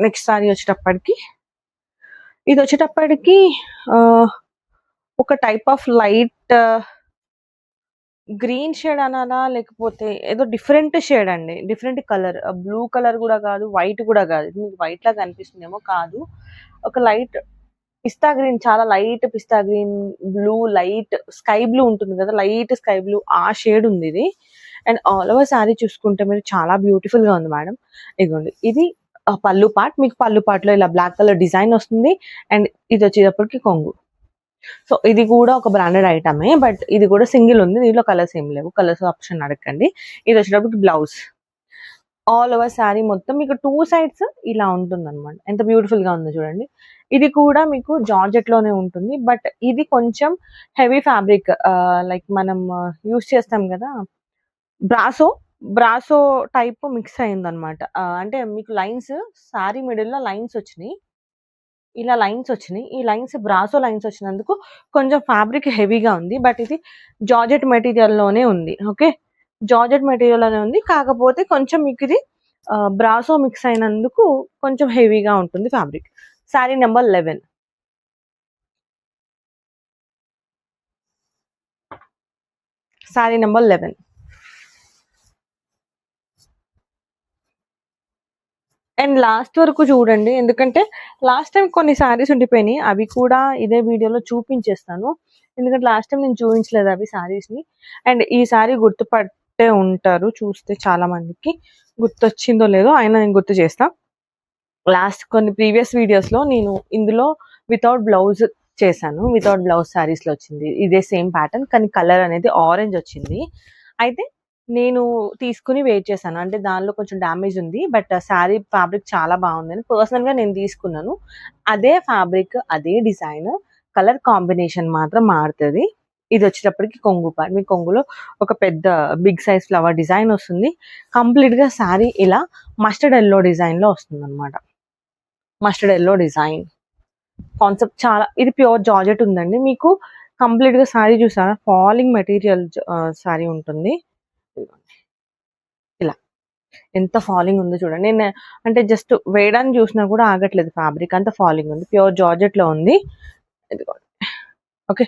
నెక్స్ట్ సారీ వచ్చేటప్పటికి ఇది వచ్చేటప్పటికి ఒక type of light green shade అనాలా, లేకపోతే ఏదో డిఫరెంట్ షేడ్ అండి. Different colour. బ్లూ కలర్ కూడా కాదు, వైట్ కూడా కాదు. ఇది మీకు వైట్ లాగా అనిపిస్తుందేమో, కాదు. ఒక లైట్ పిస్తా గ్రీన్, చాలా లైట్ పిస్తా green, blue, light sky blue ఉంటుంది కదా, లైట్ స్కై బ్లూ, ఆ షేడ్ ఉంది ఇది. అండ్ ఆల్ ఓవర్ శారీ చూసుకుంటే మీరు చాలా బ్యూటిఫుల్ గా ఉంది మేడం. ఇదిగోండి, ఇది పళ్ళు పార్ట్. మీకు పళ్ళు పార్ట్ లో ఇలా బ్లాక్ కలర్ డిజైన్ వస్తుంది. అండ్ ఇది వచ్చేటప్పటికి కొంగు. సో ఇది కూడా ఒక బ్రాండెడ్ ఐటమే, బట్ ఇది కూడా సింగిల్ ఉంది. దీంట్లో కలర్స్ ఏం లేవు. కలర్స్ ఆప్షన్ అడగండి. ఇది వచ్చేటప్పటికి బ్లౌజ్. ఆల్ ఓవర్ శారీ మొత్తం మీకు 2 సైడ్స్ ఇలా ఉంటుంది అనమాట. ఎంత బ్యూటిఫుల్ గా ఉందో చూడండి. ఇది కూడా మీకు జార్జెట్ లోనే ఉంటుంది, బట్ ఇది కొంచెం హెవీ ఫ్యాబ్రిక్. లైక్ మనం యూస్ చేస్తాం కదా, బ్రాసో టైప్ మిక్స్ అయింది అనమాట. అంటే మీకు లైన్స్, శారీ మిడిల్ లో లైన్స్ వచ్చినాయి. ఇలా లైన్స్ వచ్చినాయి. ఈ లైన్స్ బ్రాసో లైన్స్ వచ్చినందుకు కొంచెం ఫ్యాబ్రిక్ హెవీగా ఉంది. బట్ ఇది జార్జెట్ మెటీరియల్ లోనే ఉంది. ఓకే. జార్జెట్ మెటీరియల్ లోనే ఉంది. కాకపోతే కొంచెం మీకు ఇది బ్రాసో మిక్స్ అయినందుకు కొంచెం హెవీగా ఉంటుంది fabric. Sari number 11. Sari number 11. And last వరకు చూడండి, ఎందుకంటే లాస్ట్ టైం కొన్ని శారీస్ ఉండిపోయినాయి. అవి కూడా ఇదే వీడియోలో చూపించేస్తాను. ఎందుకంటే లాస్ట్ టైం నేను చూపించలేదు అవి శారీస్ ని. అండ్ ఈ శారీ గుర్తుపట్టే ఉంటారు చూస్తే, చాలా మందికి గుర్తొచ్చిందో లేదో అయినా నేను గుర్తు చేస్తా. లాస్ట్ కొన్ని ప్రీవియస్ వీడియోస్ లో నేను ఇందులో వితౌట్ బ్లౌజ్ చేశాను. వితౌట్ బ్లౌజ్ శారీస్ లో వచ్చింది ఇదే సేమ్ ప్యాటర్న్, కానీ కలర్ అనేది ఆరెంజ్ వచ్చింది. అయితే నేను తీసుకుని వెయిట్ చేశాను. అంటే దానిలో కొంచెం డ్యామేజ్ ఉంది, బట్ శారీ ఫ్యాబ్రిక్ చాలా బాగుంది అని పర్సనల్ గా నేను తీసుకున్నాను. అదే ఫ్యాబ్రిక్, అదే డిజైన్, కలర్ కాంబినేషన్ మాత్రం మారుతుంది. ఇది వచ్చేటప్పటికి కొంగు పార్ట్. మీ కొంగులో ఒక పెద్ద బిగ్ సైజ్ ఫ్లవర్ డిజైన్ వస్తుంది. కంప్లీట్ గా శారీ ఇలా మస్టర్డ్ ఎల్లో డిజైన్ లో వస్తుంది అనమాట. మస్టర్డ్ ఎల్లో డిజైన్ కాన్సెప్ట్ చాలా. ఇది ప్యూర్ జార్జెట్ ఉందండి. మీకు కంప్లీట్ గా శారీ చూసారా, ఫాలింగ్ మెటీరియల్ శారీ ఉంటుంది. ఇలా ఎంత ఫాలింగ్ ఉందో చూడండి. నేను అంటే జస్ట్ వేయడానికి చూసినా కూడా ఆగట్లేదు, ఫ్యాబ్రిక్ అంత ఫాలింగ్ ఉంది. ప్యూర్ జార్జెట్ లో ఉంది. ఇదిగోండి. Okay,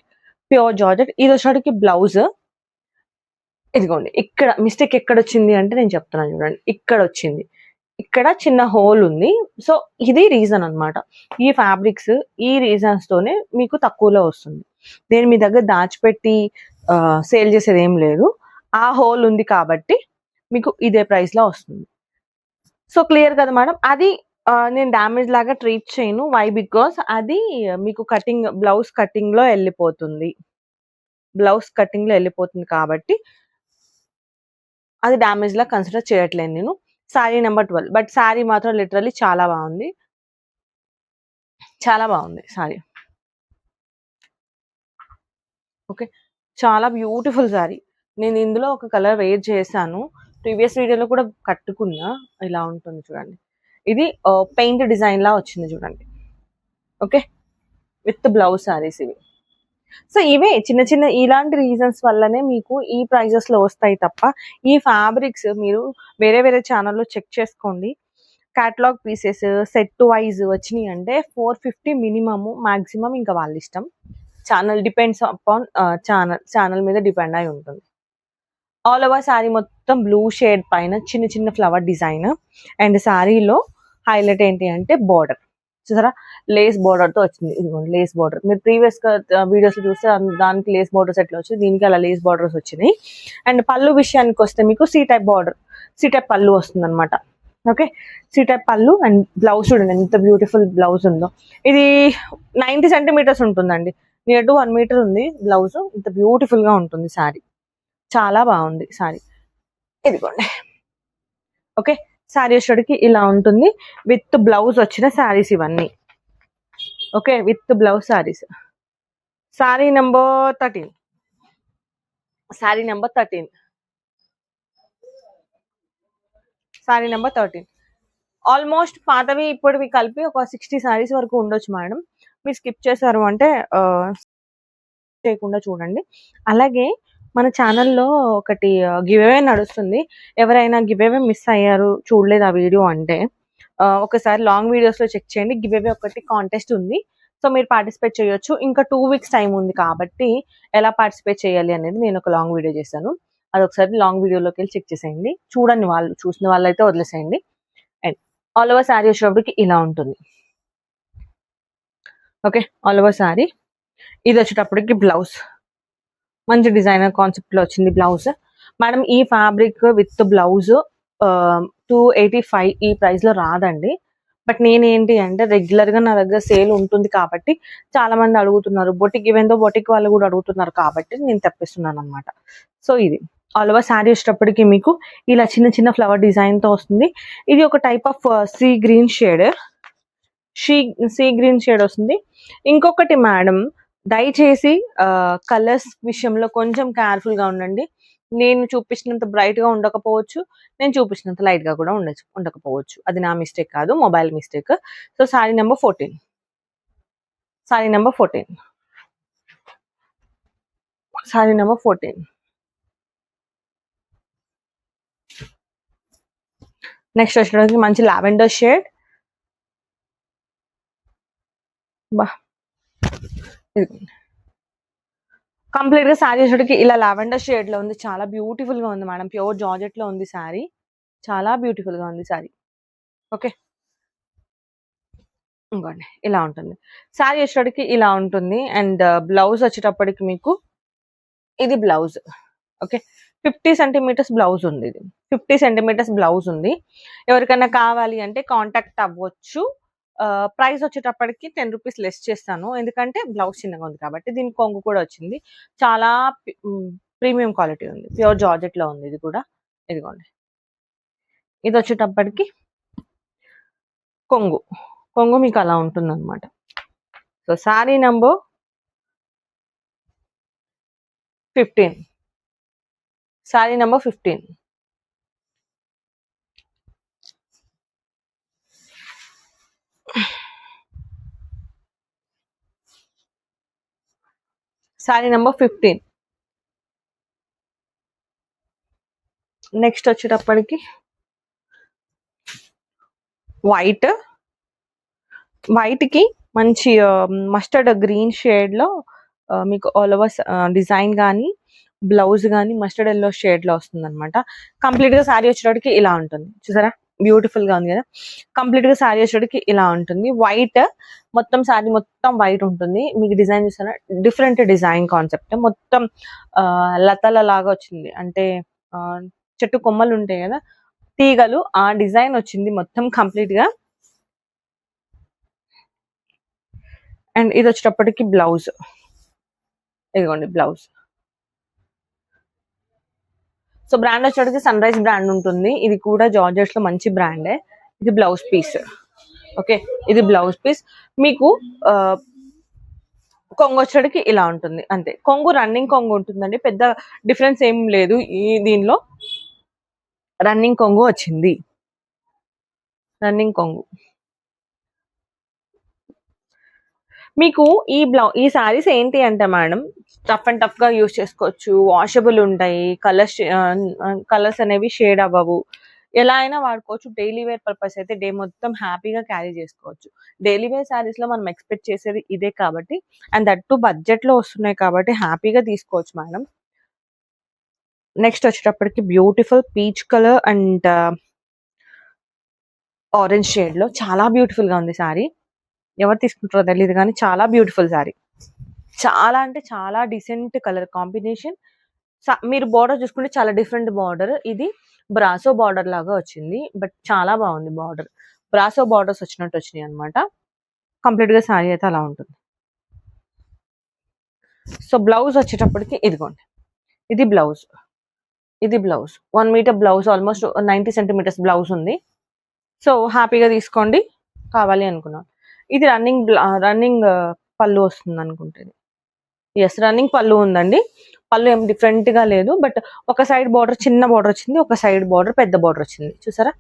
pure georgette. ఇది వచ్చేటికి బ్లౌజ్. ఇదిగోండి, ఇక్కడ మిస్టేక్ ఎక్కడ వచ్చింది అంటే నేను చెప్తున్నాను చూడండి. ఇక్కడ వచ్చింది, ఇక్కడ చిన్న హోల్ ఉంది. సో ఇది రీజన్ అన్నమాట. ఈ ఫ్యాబ్రిక్స్, ఈ రీజన్స్ తోనే మీకు తక్కువలో వస్తుంది. నేను మీ దగ్గర దాచిపెట్టి సేల్ చేసేది ఏం లేదు. ఆ హోల్ ఉంది కాబట్టి మీకు ఇదే ప్రైస్ లో వస్తుంది. సో క్లియర్ కదా మేడం. అది నేను డ్యామేజ్ లాగా ట్రీట్ చేయను. వై? బికాస్ అది మీకు బ్లౌజ్ కటింగ్‌లో ఎళ్ళిపోతుంది. బ్లౌజ్ కటింగ్‌లో ఎళ్ళిపోతుంది కాబట్టి అది డ్యామేజ్‌లా కన్సిడర్ చేయట్లేదు నేను. శారీ నంబర్ 12 బట్ శారీ మాత్రం లిటరల్లీ చాలా బావుంది. చాలా బావుంది శారీ. ఓకే. చాలా బ్యూటిఫుల్ శారీ. నేను ఇందులో ఒక కలర్ వేర్ చేశాను. ప్రీవియస్ వీడియోలో కూడా కట్టుకున్నా. ఇలా ఉంటుంది చూడండి. ఇది పెయింట్ డిజైన్‌లా వచ్చింది చూడండి. ఓకే. విత్ బ్లౌజ్ శారీస్ ఇవి. సో ఇవే చిన్న చిన్న ఇలాంటి రీజన్స్ వల్లనే మీకు ఈ ప్రైజెస్‌లో వస్తాయి తప్ప, ఈ ఫ్యాబ్రిక్స్ మీరు వేరే వేరే ఛానల్‌లో చెక్ చేసుకోండి. కేటలాగ్ పీసెస్ సెట్ వైస్ వచ్చినాయంటే 450 మినిమమ్. మాక్సిమం ఇంకా వాళ్ళ ఇష్టం. ఛానల్ డిపెండ్స్ అపాన్ ఛానల్ మీద డిపెండ్ అయి ఉంటుంది. ఆల్ ఓవర్ శారీ మొత్తం బ్లూ షేడ్ పైన చిన్న చిన్న ఫ్లవర్ డిజైన్. అండ్ శారీలో హైలైట్ ఏంటి అంటే బార్డర్ చూసారా, లేస్ బార్డర్ తో వచ్చింది. ఇదిగోండి లేస్ బార్డర్. మీరు ప్రీవియస్ గా వీడియోస్ చూస్తే దానికి లేస్ బార్డర్స్ ఎట్లా వచ్చింది, దీనికి అలా లేస్ బార్డర్స్ వచ్చినాయి. అండ్ పళ్ళు విషయానికి వస్తే మీకు C type border, C type పళ్ళు వస్తుంది అనమాట. ఓకే, సి టైప్ పళ్ళు. అండ్ బ్లౌజ్ చూడండి ఎంత బ్యూటిఫుల్ బ్లౌజ్ ఉందో. ఇది 90 సెంటీమీటర్స్ ఉంటుందండి. నియర్ టు 1 మీటర్ ఉంది బ్లౌజ్. ఇంత బ్యూటిఫుల్ గా ఉంటుంది శారీ. చాలా బాగుంది శారీ. ఇదిగోండి. ఓకే, శారీ వచ్చేటికి ఇలా ఉంటుంది. విత్ బ్లౌజ్ వచ్చిన శారీస్ ఇవన్నీ. Okay, with blouse saris. Sari number 13. Sari number 13. Sari number 13. Almost పాతవి ఇప్పటివి కలిపి ఒక 60 శారీస్ వరకు ఉండొచ్చు మేడం. మీరు స్కిప్ చేశారు అంటే చేయకుండా చూడండి. అలాగే మన ఛానల్లో ఒకటి గివ్ అవే నడుస్తుంది. ఎవరైనా గివ్ అవే మిస్ అయ్యారు, చూడలేదు ఆ వీడియో అంటే ఒకసారి లాంగ్ వీడియోస్లో చెక్ చేయండి. గివ్ అవే ఒకటి కాంటెస్ట్ ఉంది. సో మీరు పార్టిసిపేట్ చేయొచ్చు. ఇంకా 2 వీక్స్ టైం ఉంది కాబట్టి ఎలా పార్టిసిపేట్ చేయాలి అనేది నేను ఒక లాంగ్ వీడియో చేశాను. అది ఒకసారి లాంగ్ వీడియోలోకి వెళ్ళి చెక్ చేసేయండి. చూడండి, వాళ్ళు చూసిన వాళ్ళైతే వదిలేసేయండి. అండ్ ఆల్ ఓవర్ శారీ వచ్చేటప్పటికి ఇలా ఉంటుంది. Okay, all over sari. ఇది వచ్చేటప్పటికి బ్లౌజ్ మంచి డిజైనర్ కాన్సెప్ట్ లో వచ్చింది బ్లౌజ్. మేడం ఈ ఫ్యాబ్రిక్ విత్ బ్లౌజ్ 285 ఈ ప్రైస్ లో రాదండి. బట్ నేనేంటి అంటే రెగ్యులర్ గా నా దగ్గర సేల్ ఉంటుంది కాబట్టి చాలా మంది అడుగుతున్నారు. బొటిక్ ఈవెంతో బొటిక్ వాళ్ళు కూడా అడుగుతున్నారు కాబట్టి నేను తెప్పిస్తున్నాను అనమాట. సో ఇది ఆల్ ఓవర్ శారీ వచ్చేటప్పటికి మీకు ఇలా చిన్న చిన్న ఫ్లవర్ డిజైన్ తో వస్తుంది. ఇది ఒక type of sea green shade. Sea green shade వస్తుంది. ఇంకొకటి మేడం, దయచేసి కలర్స్ విషయంలో కొంచెం కేర్ఫుల్ గా ఉండండి. నేను చూపించినంత బ్రైట్ గా ఉండకపోవచ్చు, నేను చూపించినంత లైట్ గా కూడా ఉండకపోవచ్చు. అది నా మిస్టేక్ కాదు, mobile mistake. So sari number 14. Sari number 14. Sari number 14. Next వచ్చేటప్పటికి మంచి లావెండర్ షేడ్. బా, కంప్లీట్ గా శారీ వచ్చేటికి ఇలా లావెండర్ షేడ్ లో ఉంది. చాలా బ్యూటిఫుల్ గా ఉంది మేడం. ప్యూర్ జార్జెట్ లో ఉంది శారీ. చాలా బ్యూటిఫుల్ గా ఉంది శారీ. ఓకే, ఇంకోండి ఇలా ఉంటుంది శారీ వచ్చేటప్పటికి ఇలా ఉంటుంది. అండ్ బ్లౌజ్ వచ్చేటప్పటికి మీకు ఇది బ్లౌజ్. ఓకే, 50 సెంటీమీటర్స్ బ్లౌజ్ ఉంది. ఇది 50 సెంటీమీటర్స్ బ్లౌజ్ ఉంది. ఎవరికైనా కావాలి అంటే కాంటాక్ట్ అవ్వచ్చు. ప్రైస్ వచ్చేటప్పటికి 10 రూపీస్ లెస్ చేస్తాను, ఎందుకంటే బ్లౌజ్ చిన్నగా ఉంది కాబట్టి. దీనికి కొంగు కూడా వచ్చింది. చాలా ప్రీమియం క్వాలిటీ ఉంది. ప్యూర్ జార్జెట్ లో ఉంది ఇది కూడా. ఇదిగోండి, ఇది వచ్చేటప్పటికి కొంగు. కొంగు మీకు అలా ఉంటుంది అనమాట. So sari number 15. Sari number 15. Sari number 15. Next వచ్చేటప్పటికి వైట్ కి మంచి మస్టర్డ్ గ్రీన్ షేడ్ లో మీకు ఆల్ ఓవర్ డిజైన్ కానీ బ్లౌజ్ కానీ మస్టర్డ్ ఎల్లో షేడ్ లో వస్తుంది అనమాట. కంప్లీట్ గా శారీ వచ్చేటప్పటికి ఇలా ఉంటుంది. చూసారా, బ్యూటిఫుల్ గా ఉంది కదా. కంప్లీట్ గా శారీ వచ్చేటప్పటికి ఇలా ఉంటుంది. వైట్ మొత్తం శారీ మొత్తం వైట్ ఉంటుంది. మీకు డిజైన్ చూసారా, డిఫరెంట్ డిజైన్ కాన్సెప్ట్. మొత్తం లతల లాగా వచ్చింది, అంటే చెట్టు కొమ్మలు ఉంటాయి కదా, తీగలు, ఆ డిజైన్ వచ్చింది మొత్తం కంప్లీట్ గా. అండ్ ఇది వచ్చేటప్పటికి బ్లౌజ్, ఇదిగోండి బ్లౌజ్. సో బ్రాండ్ వచ్చేటప్పటికి సన్ రైజ్ బ్రాండ్ ఉంటుంది. ఇది కూడా జార్జెట్స్ లో మంచి బ్రాండే. ఇది బ్లౌజ్ పీస్. ఓకే, ఇది బ్లౌజ్ పీస్. మీకు కొంగు వచ్చేటికి ఇలా ఉంటుంది అంతే. కొంగు రన్నింగ్ కొంగు ఉంటుందండి, పెద్ద డిఫరెన్స్ ఏం లేదు. ఈ దీనిలో రన్నింగ్ కొంగు వచ్చింది, రన్నింగ్ కొంగు. మీకు ఈ సారీస్ ఏంటి అంటే మేడం, టఫ్ అండ్ టఫ్ గా యూజ్ చేసుకోవచ్చు, వాషబుల్ ఉంటాయి, కలర్స్ అనేవి షేడ్ అవ్వవు, ఎలా అయినా వాడుకోవచ్చు. డైలీ వేర్ పర్పస్ అయితే డే మొత్తం హ్యాపీగా క్యారీ చేసుకోవచ్చు. డైలీ వేర్ శారీస్ లో మనం ఎక్స్పెక్ట్ చేసేది ఇదే కాబట్టి, అండ్ దట్ టు బడ్జెట్ లో వస్తున్నాయి కాబట్టి హ్యాపీగా తీసుకోవచ్చు మేడం. నెక్స్ట్ వచ్చేటప్పటికి beautiful peach colour and orange shade లో చాలా బ్యూటిఫుల్ గా ఉంది సారీ. ఎవరు తీసుకుంటారో తెలియదు కానీ చాలా బ్యూటిఫుల్ సారీ. చాలా అంటే చాలా డిసెంట్ కలర్ కాంబినేషన్. మీరు బార్డర్ చూసుకుంటే చాలా డిఫరెంట్ బార్డర్. ఇది బ్రాసో బార్డర్ లాగా వచ్చింది, బట్ చాలా బాగుంది బార్డర్. బ్రాసో బార్డర్స్ వచ్చినట్టు వచ్చినాయి అనమాట. కంప్లీట్ గా సారీ అయితే అలా ఉంటుంది. సో బ్లౌజ్ వచ్చేటప్పటికి ఇదిగోండి, ఇది బ్లౌజ్, ఇది blouse. 1 metre blouse, almost 90 centimetres blouse ఉంది. సో హ్యాపీగా తీసుకోండి కావాలి అనుకున్నాను. ఇది రన్నింగ్ పళ్ళు వస్తుంది అనుకుంటుంది. ఎస్, రన్నింగ్ పళ్ళు ఉందండి. పళ్ళు ఏం డిఫరెంట్ గా లేదు, బట్ ఒక సైడ్ బార్డర్ చిన్న బార్డర్ వచ్చింది, ఒక సైడ్ బార్డర్ పెద్ద బార్డర్ వచ్చింది. చూసారా,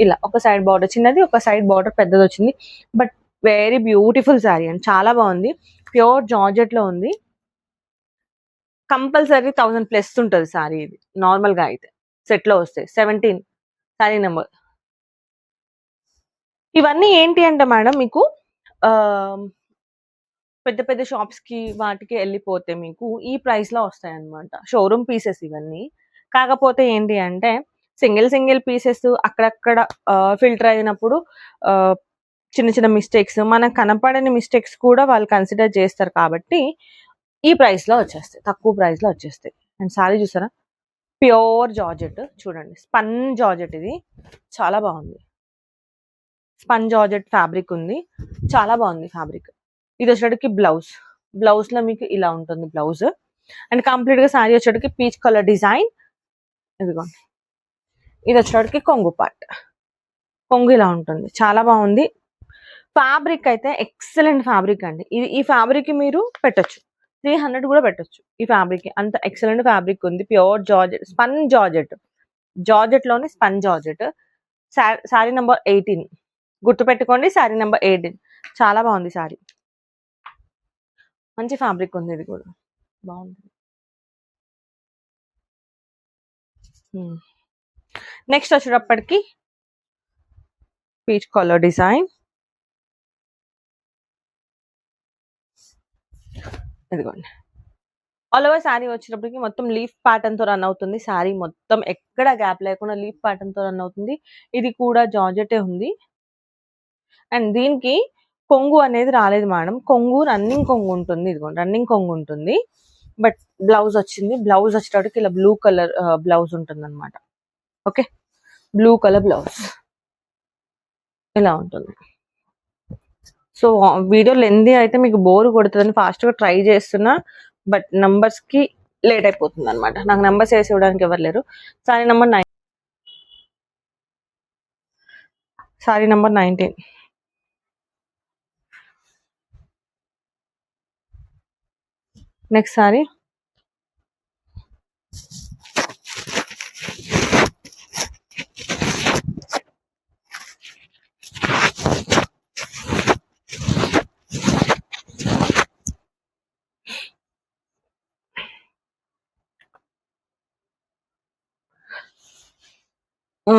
ఇలా ఒక సైడ్ బార్డర్ చిన్నది, ఒక సైడ్ బార్డర్ పెద్దది వచ్చింది. బట్ వెరీ బ్యూటిఫుల్ శారీ అండి, చాలా బాగుంది. ప్యూర్ జార్జెట్ లో ఉంది. కంపల్సరీ 1000+ ఉంటుంది శారీ. ఇది నార్మల్ గా అయితే సెట్ లో వస్తాయి. 17 శారీ నెంబర్. ఇవన్నీ ఏంటి అంటే మేడం, మీకు పెద్ద పెద్ద షాప్స్ కి వాటికి వెళ్ళిపోతే మీకు ఈ ప్రైస్ లో వస్తాయి అనమాట, షోరూమ్ పీసెస్ ఇవన్నీ. కాకపోతే ఏంటి అంటే సింగిల్ పీసెస్ అక్కడక్కడ ఫిల్టర్ అయినప్పుడు చిన్న చిన్న మిస్టేక్స్, మనకు కనపడని మిస్టేక్స్ కూడా వాళ్ళు కన్సిడర్ చేస్తారు కాబట్టి ఈ ప్రైస్ లో వచ్చేస్తాయి, తక్కువ ప్రైస్ లో వచ్చేస్తాయి. అండ్ సారీ చూసారా, ప్యూర్ జార్జెట్. చూడండి, స్పన్ జార్జెట్. ఇది చాలా బాగుంది. స్పన్ జార్జెట్ ఫ్యాబ్రిక్ ఉంది, చాలా బాగుంది ఫ్యాబ్రిక్. ఇది వచ్చేటికి బ్లౌజ్ లో మీకు ఇలా ఉంటుంది బ్లౌజ్. అండ్ కంప్లీట్ గా శారీ వచ్చేటికి పీచ్ కలర్ డిజైన్. ఇదిగోండి, ఇది వచ్చేటికి కొంగు పార్ట్. కొంగు ఇలా ఉంటుంది, చాలా బాగుంది. ఫ్యాబ్రిక్ అయితే ఎక్సలెంట్ ఫ్యాబ్రిక్ అండి. ఈ ఫ్యాబ్రిక్ మీరు పెట్టొచ్చు, 300 కూడా పెట్టొచ్చు. ఈ ఫ్యాబ్రిక్ అంత ఎక్సలెంట్ ఫ్యాబ్రిక్ ఉంది. ప్యూర్ జార్జెట్, స్పన్ జార్జెట్ లోని స్పన్ జార్జెట్. శారీ నెంబర్ 18 గుర్తుపెట్టుకోండి, శారీ నెంబర్ 18. చాలా బాగుంది శారీ, మంచి ఫ్యాబ్రిక్ ఉంది. ఇది కూడా బాగుంది. నెక్స్ట్ వచ్చేటప్పటికి పీచ్ కలర్ డిజైన్. ఇదిగోండి, ఆల్ ఓవర్ శారీ వచ్చేటప్పటికి మొత్తం లీఫ్ ప్యాటర్న్ తో రన్ అవుతుంది. శారీ మొత్తం ఎక్కడ గ్యాప్ లేకుండా లీఫ్ ప్యాటర్న్ తో రన్ అవుతుంది. ఇది కూడా జార్జెటే ఉంది. అండ్ దీనికి కొంగు అనేది రాలేదు మేడం, కొంగు రన్నింగ్ కొంగు ఉంటుంది. ఇదిగోండి, రన్నింగ్ కొంగు ఉంటుంది. బట్ బ్లౌజ్ వచ్చింది. బ్లౌజ్ వచ్చేటప్పటికి ఇలా బ్లూ కలర్ బ్లౌజ్ ఉంటుంది అనమాట. ఓకే, బ్లూ కలర్ బ్లౌజ్ ఇలా ఉంటుంది. సో వీడియో లెందీ అయితే మీకు బోర్ కొడుతుందని ఫాస్ట్ గా ట్రై చేస్తున్నా, బట్ నంబర్స్ కి లేట్ అయిపోతుంది అనమాట. నాకు నంబర్స్ వేసి ఇవ్వడానికి ఎవరు లేరు. Sorry number 19. Next sorry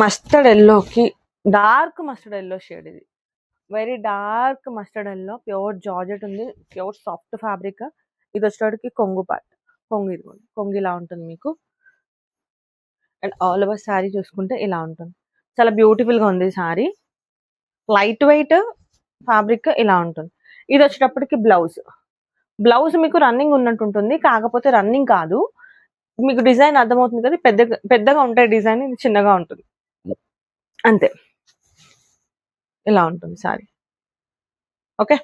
mustard ఎల్లోకి డార్క్ మస్టర్డ్ ఎల్లో షేడ్. ఇది very dark mustard yellow, pure georgette ఉంది, ప్యూర్ సాఫ్ట్ ఫ్యాబ్రిక్. ఇది వచ్చేటికి కొంగు పార్ట్. కొంగు ఇదిగోండి, కొంగు ఇలా ఉంటుంది మీకు. అండ్ ఆల్ ఓవర్ శారీ చూసుకుంటే ఇలా ఉంటుంది. చాలా బ్యూటిఫుల్ గా ఉంది శారీ. లైట్ వెయిట్ ఫ్యాబ్రిక్ ఇలా ఉంటుంది. ఇది వచ్చేటప్పటికి బ్లౌజ్ మీకు రన్నింగ్ ఉన్నట్టు ఉంటుంది, కాకపోతే రన్నింగ్ కాదు. మీకు డిజైన్ అర్థమవుతుంది కదా, పెద్దగా ఉంటాయి డిజైన్, ఇది చిన్నగా ఉంటుంది అంతే. ఇలా ఉంటుంది sari. Okay,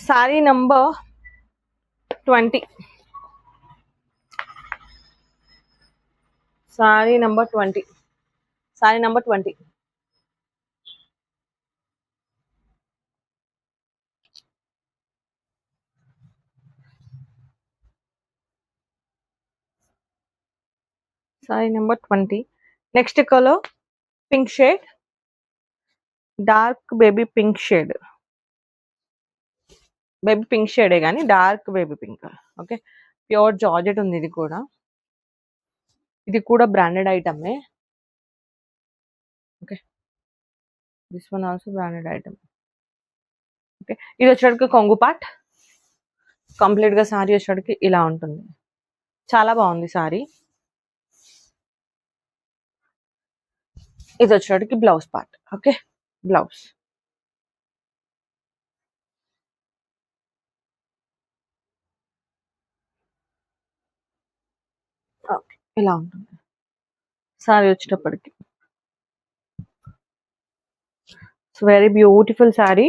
sari number 20. Sari number 20. Sari number 20. Sari number 20. Next colour pink shade, dark baby pink shade. Baby pink షేడే కానీ dark baby pink. Okay, pure georgette ఉంది. ఇది కూడా బ్రాండెడ్ ఐటమే. Okay, this one also branded item. Okay, ఇది వచ్చేటికి కొంగు పార్ట్. కంప్లీట్ గా సారీ వచ్చేటికి ఇలా ఉంటుంది. చాలా బాగుంది సారీ. ఇది వచ్చేటికి blouse part. Okay, blouse. Okay, ఇలా ఉంటుంది సారీ వచ్చేటప్పటికి. Very beautiful sorry.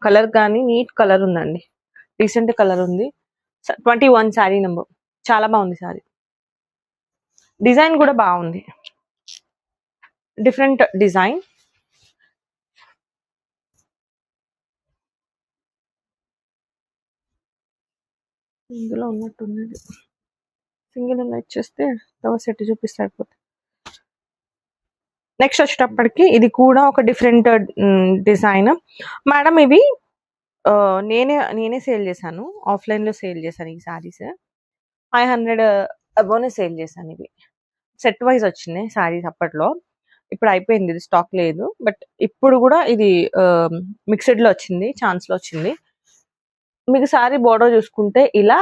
కలర్ కానీ నీట్ కలర్ ఉందండి, డీసెంట్ కలర్ ఉంది. 21 సారీ నెంబర్. చాలా బాగుంది సారీ. డిజైన్ కూడా బాగుంది, డిఫరెంట్ డిజైన్. ఇందులో ఉన్నట్టున్నది. సింగిల్ ఇచ్చేస్తే సెట్ చూపిస్తే అయిపోతుంది. నెక్స్ట్ వచ్చేటప్పటికి ఇది కూడా ఒక డిఫరెంట్ డిజైన్. మేడం ఇవి నేనే సేల్ చేశాను, ఆఫ్లైన్లో సేల్ చేశాను. ఈ సారీస్ 500 అబోనే సేల్ చేశాను. ఇవి సెట్ వైజ్ వచ్చినాయి సారీస్ అప్పట్లో. ఇప్పుడు అయిపోయింది, ఇది స్టాక్ లేదు. బట్ ఇప్పుడు కూడా ఇది మిక్స్డ్లో వచ్చింది, ఛాన్స్లో వచ్చింది. మీకు సారీ బోర్డర్ చూసుకుంటే ఇలా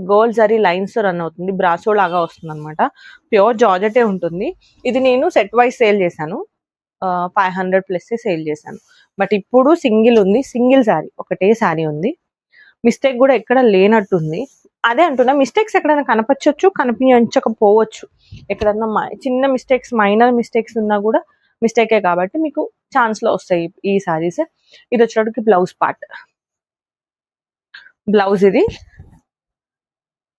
గోల్డ్ జరీ లైన్స్ రన్ అవుతుంది, బ్రాసో లాగా వస్తుంది అనమాట. ప్యూర్ జార్జెటే ఉంటుంది. ఇది నేను సెట్ వైజ్ సేల్ చేశాను, 500+ సేల్ చేశాను. బట్ ఇప్పుడు సింగిల్ ఉంది, సింగిల్ శారీ, ఒకటే శారీ ఉంది. మిస్టేక్ కూడా ఎక్కడ లేనట్టుంది. అదే అంటున్నా, మిస్టేక్స్ ఎక్కడైనా కనిపించవచ్చు, కనిపించకపోవచ్చు. ఎక్కడన్నా చిన్న మిస్టేక్స్, మైనర్ మిస్టేక్స్ ఉన్నా కూడా మిస్టేకే కాబట్టి మీకు ఛాన్స్లో వస్తాయి ఈ శారీస్. ఇది వచ్చేటప్పటికి బ్లౌజ్ పార్ట్. బ్లౌజ్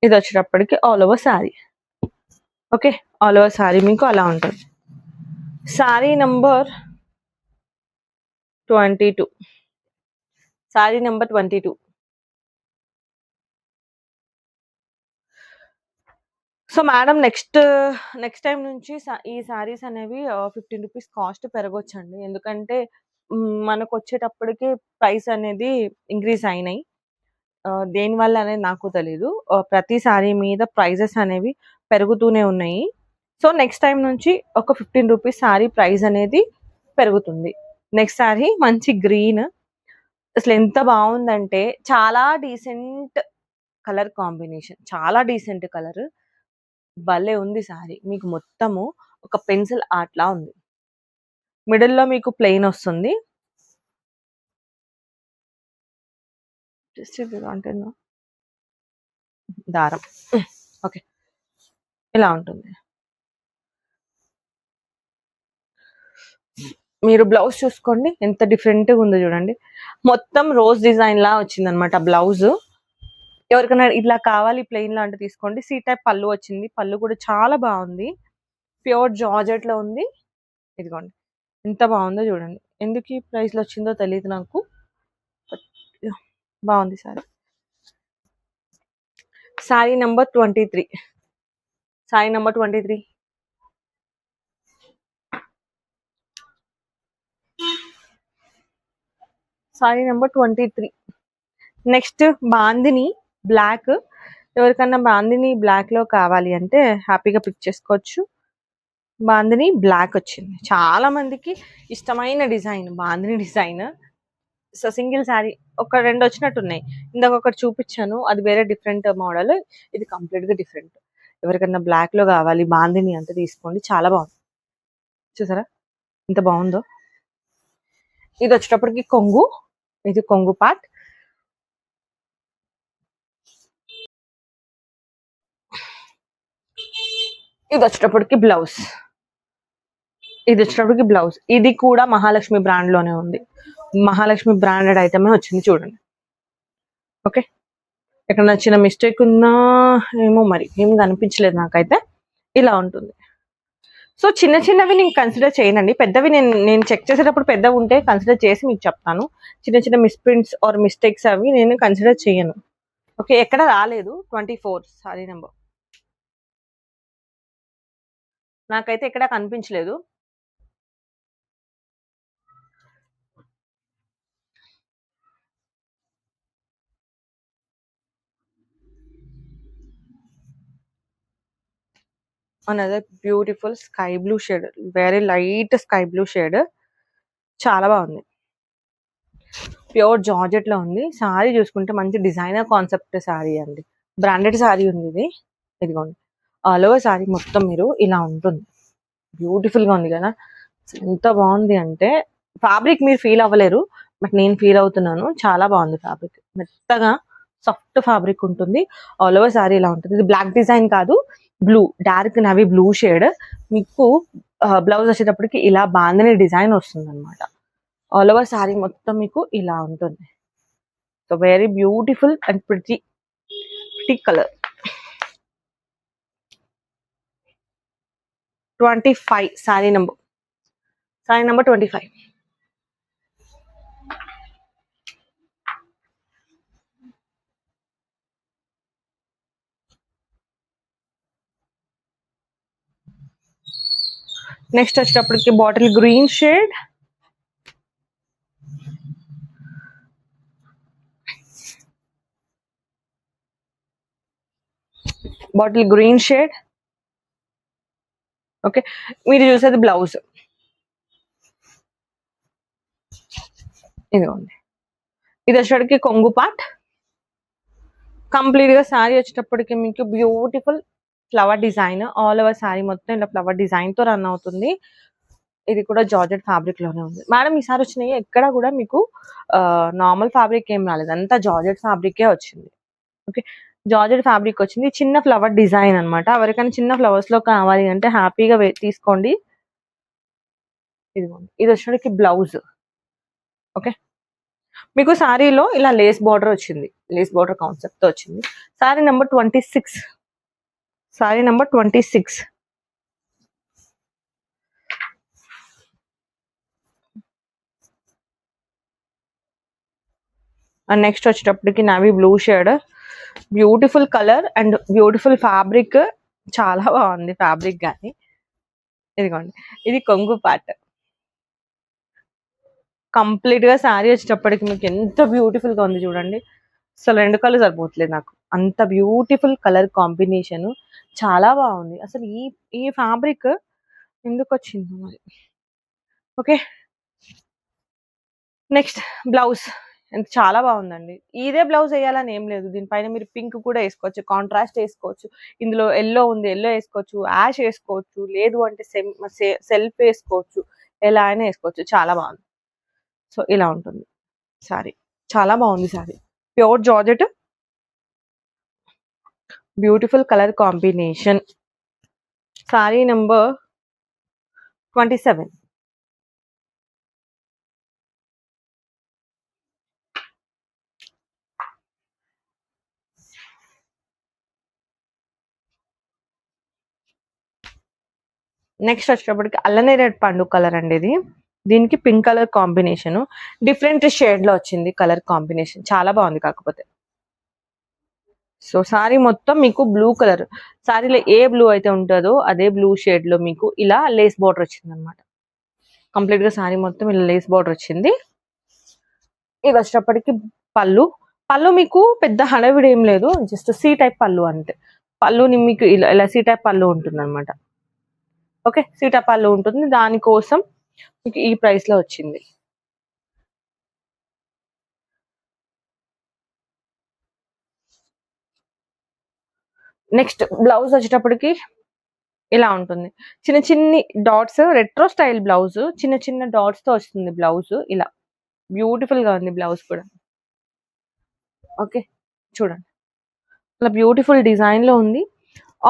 ఇది వచ్చేటప్పటికి all over sari. Okay, all over sari మీకు అలా ఉంటుంది. Sari number 22. Sari number 22. So madam next time నుంచి ఈ శారీస్ అనేవి 15 రూపీస్ కాస్ట్ పెరగొచ్చండి. ఎందుకంటే మనకు వచ్చేటప్పటికి ప్రైస్ అనేది ఇంక్రీజ్ అయినాయి. దేనివల్ల అనేది నాకు తెలీదు. ప్రతి సారీ మీద ప్రైజెస్ అనేవి పెరుగుతూనే ఉన్నాయి. సో నెక్స్ట్ టైం నుంచి ఒక 15 రూపీస్ సారీ ప్రైస్ అనేది పెరుగుతుంది. నెక్స్ట్ సారీ మంచి గ్రీన్, అసలు ఎంత బాగుందంటే చాలా డీసెంట్ కలర్ కాంబినేషన్, చాలా డీసెంట్ కలర్, భలే ఉంది సారీ. మీకు మొత్తము ఒక పెన్సిల్ ఆర్ట్ లా ఉంది. మిడిల్లో మీకు ప్లెయిన్ వస్తుంది. అంటే దారం. ఓకే, ఇలా ఉంటుంది. మీరు బ్లౌజ్ చూసుకోండి ఎంత డిఫరెంట్గా ఉందో చూడండి. మొత్తం రోజ్ డిజైన్ లా వచ్చింది అనమాట బ్లౌజ్. ఎవరికైనా ఇట్లా కావాలి ప్లెయిన్ లా అంటే తీసుకోండి. సి టైప్ పళ్ళు వచ్చింది, పళ్ళు కూడా చాలా బాగుంది, ప్యూర్ జార్జెట్ లో ఉంది. ఇదిగోండి ఎంత బాగుందో చూడండి. ఎందుకు ఈ ప్రైస్ లో వచ్చిందో తెలియదు నాకు, బాగుంది sari. Sari number 23. Sari number 23. Sari number 23. Next bandhani black. ఎవరికన్నా బాందిని బ్లాక్ లో కావాలి అంటే హ్యాపీగా పిక్ చేసుకోవచ్చు. బాందిని బ్లాక్ వచ్చింది, చాలా మందికి ఇష్టమైన design bandhani design. So single sari ఒక 2 వచ్చినట్టున్నాయి. ఇందాక ఒకటి చూపించాను, అది వేరే డిఫరెంట్ మోడల్, ఇది కంప్లీట్ గా డిఫరెంట్. ఎవరికన్నా బ్లాక్ లో కావాలి బాందిని అంటే తీసుకోండి, చాలా బాగుంది. చూసారా ఎంత బాగుందో. ఇది వచ్చేటప్పటికి కొంగు, ఇది కొంగు పార్ట్. ఇది వచ్చేటప్పటికి బ్లౌజ్. ఇది కూడా మహాలక్ష్మి బ్రాండ్ లోనే ఉంది. మహాలక్ష్మి బ్రాండెడ్ ఐటమే వచ్చింది చూడండి. ఓకే, ఎక్కడ నచ్చిన మిస్టేక్ ఉన్నా ఏమో మరి ఏం కనిపించలేదు నాకైతే. ఇలా ఉంటుంది. సో చిన్న చిన్నవి నేను కన్సిడర్ చేయనండి, పెద్దవి నేను చెక్ చేసేటప్పుడు పెద్దవి ఉంటే కన్సిడర్ చేసి మీకు చెప్తాను. చిన్న చిన్న మిస్ప్రింట్స్ ఆర్ మిస్టేక్స్ అవి నేను కన్సిడర్ చేయను. ఓకే, ఎక్కడ రాలేదు 24 సారీ నెంబర్, నాకైతే ఎక్కడ కనిపించలేదు. Another beautiful sky blue shade, very light sky blue shade, చాలా బాగుంది. ప్యూర్ జార్జెట్ లో ఉంది. సారీ చూసుకుంటే మంచి డిజైనర్ కాన్సెప్ట్ సారీ అండి, బ్రాండెడ్ సారీ ఉంది ఇది. ఇదిగోండి, ఆల్ ఓవర్ సారీ మొత్తం మీరు ఇలా ఉంటుంది. బ్యూటిఫుల్ గా ఉంది కదా, ఎంత బాగుంది అంటే ఫ్యాబ్రిక్ మీరు ఫీల్ అవ్వలేరు, బట్ నేను ఫీల్ అవుతున్నాను. చాలా బాగుంది ఫ్యాబ్రిక్, మెత్తగా సాఫ్ట్ ఫ్యాబ్రిక్ ఉంటుంది. ఆల్ ఓవర్ సారీ ఇలా ఉంటుంది. ఇది బ్లాక్ డిజైన్ కాదు, blue, dark navy blue shade. మీకు బ్లౌజ్ వచ్చేటప్పటికి ఇలా బాందని డిజైన్ వస్తుంది అనమాట. ఆల్ ఓవర్ సారీ మొత్తం మీకు ఇలా ఉంటుంది. So very beautiful and pretty colour. 25 sari number 25. Next వచ్చేటప్పటికి bottle green shade, bottle green shade. Okay, మీరు చూసేది బ్లౌజ్, ఇదిగోండి. ఇది వచ్చేటప్పటికి కొంగు పార్ట్. కంప్లీట్ గా శారీ వచ్చేటప్పటికి మీకు beautiful flower design, all over sari మొత్తం ఇలా ఫ్లవర్ డిజైన్ తో రన్ అవుతుంది. ఇది కూడా జార్జెట్ ఫ్యాబ్రిక్ లోనే ఉంది. మేడం ఈసారి వచ్చినాయి ఎక్కడ కూడా మీకు నార్మల్ ఫ్యాబ్రిక్ ఏం రాలేదు, అంతా జార్జెట్ ఫ్యాబ్రికే వచ్చింది. ఓకే, జార్జెట్ ఫ్యాబ్రిక్ వచ్చింది. చిన్న ఫ్లవర్ డిజైన్ అనమాట. ఎవరికైనా చిన్న ఫ్లవర్స్ లో కావాలి అంటే హ్యాపీగా తీసుకోండి. ఇదిగోండి, ఇది వచ్చేటికి బ్లౌజ్. ఓకే, మీకు శారీలో ఇలా లేస్ బార్డర్ వచ్చింది, లేస్ బార్డర్ కాన్సెప్ట్ తో వచ్చింది. Sari number 26, sari number 26. And next వచ్చేటప్పటికి navy blue shade, beautiful colour and beautiful fabric, చాలా బాగుంది ఫ్యాబ్రిక్ కానీ. ఇదిగోండి, ఇది కొంగు పార్ట్. కంప్లీట్ గా శారీ వచ్చేటప్పటికి మీకు ఎంత బ్యూటిఫుల్ గా ఉంది చూడండి. అసలు 2 కలర్ సరిపోవట్లేదు నాకు, అంత బ్యూటిఫుల్ కలర్ కాంబినేషన్, చాలా బాగుంది. అసలు ఈ ఫ్యాబ్రిక్ ఎందుకు వచ్చింది మరి. Okay, next blouse. చాలా బాగుందండి. ఇదే బ్లౌజ్ వేయాలని ఏం లేదు, దీనిపైన మీరు పింక్ కూడా వేసుకోవచ్చు, కాంట్రాస్ట్ వేసుకోవచ్చు. ఇందులో ఎల్లో ఉంది, ఎల్లో వేసుకోవచ్చు, యాష్ వేసుకోవచ్చు, లేదు అంటే సెల్ఫ్ వేసుకోవచ్చు, ఎలా అయినా వేసుకోవచ్చు. చాలా బాగుంది. సో ఇలా ఉంటుంది సారీ, చాలా బాగుంది sorry. Pure georgette, beautiful colour combination. Sorry number 27. Next వచ్చేటప్పటికి అల్లనేరేడు పండు కలర్ అండి ఇది. దీనికి pink colour combination, different shade లో వచ్చింది కలర్ కాంబినేషన్, చాలా బాగుంది కాకపోతే. సో సారీ మొత్తం మీకు బ్లూ కలర్, సారీలో ఏ బ్లూ అయితే ఉంటుందో అదే బ్లూ షేడ్ లో మీకు ఇలా లేస్ బార్డర్ వచ్చింది అనమాట. కంప్లీట్ గా సారీ మొత్తం ఇలా లేస్ బార్డర్ వచ్చింది. ఇది వచ్చేటప్పటికి పళ్ళు. పళ్ళు మీకు పెద్ద హడావిడి ఏం లేదు, జస్ట్ సి టైప్ పళ్ళు అంతే. పళ్ళుని మీకు ఇలా సి టైప్ పళ్ళు ఉంటుంది అనమాట. ఓకే, సి టైప్ పళ్ళు ఉంటుంది, దానికోసం మీకు ఈ ప్రైస్ లో వచ్చింది. నెక్స్ట్ బ్లౌజ్ వచ్చేటప్పటికి ఇలా ఉంటుంది. చిన్న చిన్ని డాట్స్, రెట్రో స్టైల్ బ్లౌజ్, చిన్న చిన్న డాట్స్ తో వస్తుంది బ్లౌజ్. ఇలా బ్యూటిఫుల్ గా ఉంది బ్లౌజ్ కూడా. ఓకే, చూడండి ఇలా బ్యూటిఫుల్ డిజైన్ లో ఉంది.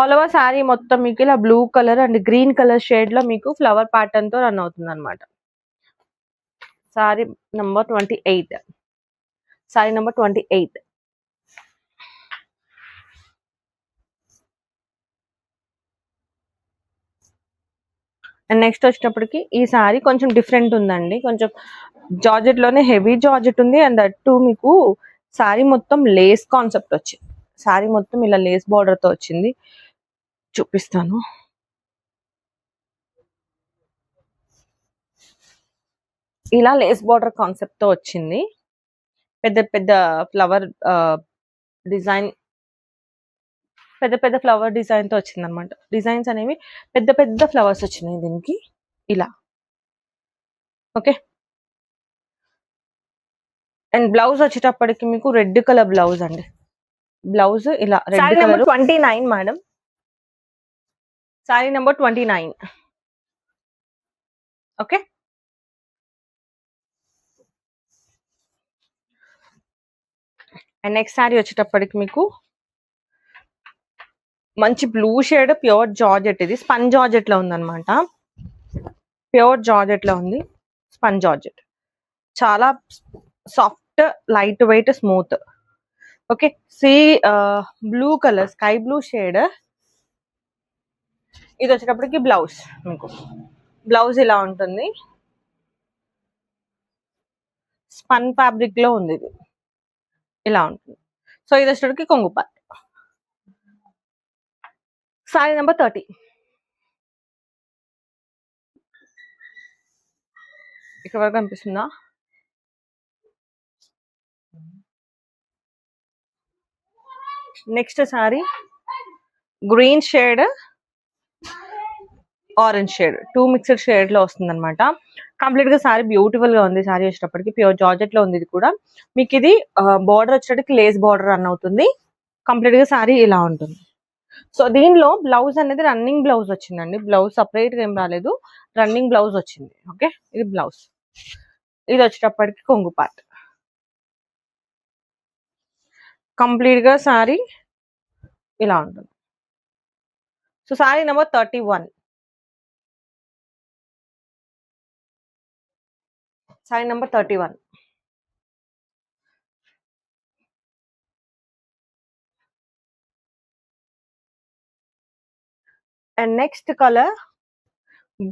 ఆల్ ఓవర్ శారీ మొత్తం మీకు ఇలా blue colour and green colour shade లో మీకు ఫ్లవర్ ప్యాటర్న్ తో రన్ అవుతుంది అనమాట. Sorry number 28, sorry number 28. And next వచ్చేటప్పటికి ఈ సారీ కొంచెం డిఫరెంట్ ఉందండి. కొంచెం జార్జెట్ లోనే హెవీ జార్జెట్ ఉంది. అండ్ దట్టు మీకు సారీ మొత్తం లేస్ కాన్సెప్ట్ వచ్చింది. సారీ మొత్తం ఇలా లేస్ బార్డర్ తో వచ్చింది. చూపిస్తాను. ఇలా లేస్ బార్డర్ కాన్సెప్ట్ తో వచ్చింది. పెద్ద పెద్ద ఫ్లవర్ డిజైన్, పెద్ద పెద్ద ఫ్లవర్ డిజైన్ తో వచ్చింది అనమాట. డిజైన్స్ అనేవి పెద్ద పెద్ద ఫ్లవర్స్ వచ్చినాయి దీనికి ఇలా. ఓకే. అండ్ బ్లౌజ్ వచ్చేటప్పటికి మీకు రెడ్ కలర్ బ్లౌజ్ అండి. బ్లౌజ్ ఇలా red colour. 29 madam. Sorry number 29. Okay. And next sari వచ్చేటప్పటికి మీకు మంచి బ్లూ షేడ్ ప్యూర్ జార్జెట్. ఇది స్పన్ జార్జెట్ లో ఉందన్నమాట. ప్యూర్ జార్జెట్ లో ఉంది. స్పన్ జార్జెట్ చాలా soft, light weight, smooth. Okay. Blue colour, sky blue shade. ఇది వచ్చేటప్పటికి బ్లౌజ్. మీకు బ్లౌజ్ ఇలా ఉంటుంది. స్పన్ ఫ్యాబ్రిక్ లో ఉంది. ఇది ఇలా ఉంటుంది. సో ఇది వచ్చేటప్పటికి కొంగు పార్ట్. Sorry number 30. ఇక్కడ వరకు కనిపిస్తుందా? Next sorry green shade, orange shade, 2 mixed shade లో వస్తుంది అనమాట. కంప్లీట్ గా సారీ బ్యూటిఫుల్ గా ఉంది. సారీ వచ్చేటప్పటికి ప్యూర్ జార్జెట్ లో ఉంది. ఇది కూడా మీకు ఇది బార్డర్ వచ్చేటప్పటికి లేస్ బార్డర్ రన్ అవుతుంది. కంప్లీట్ గా సారీ ఇలా ఉంటుంది. సో దీనిలో బ్లౌజ్ అనేది రన్నింగ్ బ్లౌజ్ వచ్చిందండి. బ్లౌజ్ సపరేట్ గా ఏం రాలేదు, రన్నింగ్ బ్లౌజ్ వచ్చింది. ఓకే. ఇది బ్లౌజ్. ఇది వచ్చేటప్పటికి కొంగు పార్ట్. కంప్లీట్ గా సారీ ఇలా ఉంటుంది. So sorry number 31. Sorry number 31. And next colour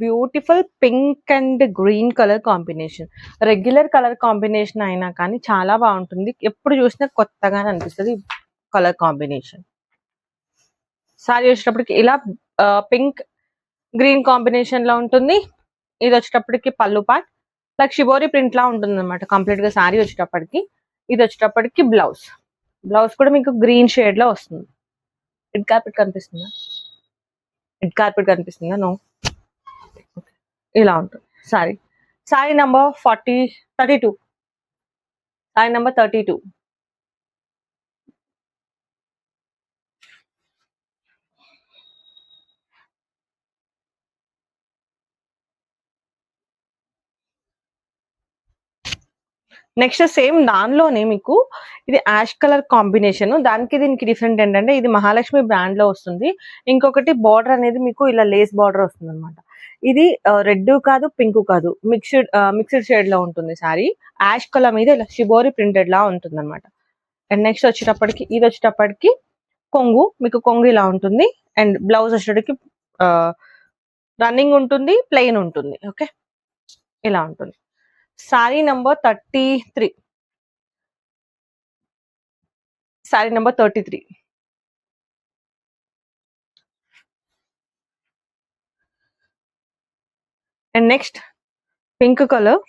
beautiful pink and green colour combination. Regular colour combination అయినా కానీ చాలా బాగుంటుంది. ఎప్పుడు చూసినా కొత్తగానే అనిపిస్తుంది కలర్ కాంబినేషన్. సారీ వచ్చేటప్పటికి ఇలా పింక్ గ్రీన్ కాంబినేషన్ లో ఉంటుంది. ఇది వచ్చేటప్పటికి పళ్ళు పార్ట్ లైక్ షిబోరి ప్రింట్ లా ఉంటుంది అనమాట కంప్లీట్ గా సారీ వచ్చేటప్పటికి. ఇది వచ్చేటప్పటికి బ్లౌజ్. బ్లౌజ్ కూడా మీకు గ్రీన్ షేడ్ లో వస్తుంది. రెడ్ కార్పెట్ కనిపిస్తుందా? రెడ్ కార్పెట్ కనిపిస్తుందా? నో. ఇలా ఉంటుంది sari. Sari number 32. Sorry number 32. Next same దానిలోనే మీకు ఇది యాష్ కలర్ కాంబినేషన్. దానికి దీనికి డిఫరెంట్ ఏంటంటే ఇది మహాలక్ష్మి బ్రాండ్ లో వస్తుంది. ఇంకొకటి బార్డర్ అనేది మీకు ఇలా లేస్ బార్డర్ వస్తుంది అనమాట. ఇది రెడ్ కాదు, పింక్ కాదు, మిక్స్డ్ షేడ్ లో ఉంటుంది సారీ. యాష్ కలర్ మీద ఇలా షిబోరి ప్రింటెడ్ లా ఉంటుంది అనమాట. అండ్ నెక్స్ట్ వచ్చేటప్పటికి ఇది వచ్చేటప్పటికి కొంగు. మీకు కొంగు ఇలా ఉంటుంది. అండ్ బ్లౌజ్ వచ్చేటప్పటికి రన్నింగ్ ఉంటుంది, ప్లెయిన్ ఉంటుంది. ఓకే. ఇలా ఉంటుంది. Sari number 33. Sari number 33. And next pink colour.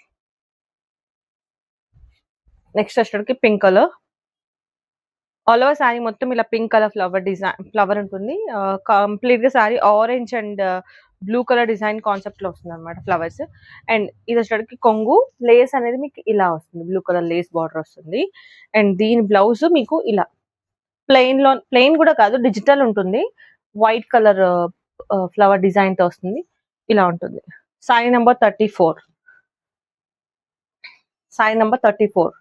Next వచ్చేటప్పటికి pink colour. All over sari మొత్తం ఇలా పింక్ కలర్ ఫ్లవర్ ఉంటుంది. కంప్లీట్ గా sari orange and blue colour design concept లో వస్తుంది అనమాట ఫ్లవర్స్. అండ్ ఇది వచ్చేటప్పటికి కొంగు. లేస్ అనేది మీకు ఇలా వస్తుంది, బ్లూ కలర్ లేస్ బార్డర్ వస్తుంది. అండ్ దీని బ్లౌజ్ మీకు ఇలా ప్లెయిన్ కూడా కాదు, డిజిటల్ ఉంటుంది. వైట్ కలర్ ఫ్లవర్ డిజైన్ తో వస్తుంది. ఇలా ఉంటుంది. Sari number 34. Sorry number 34.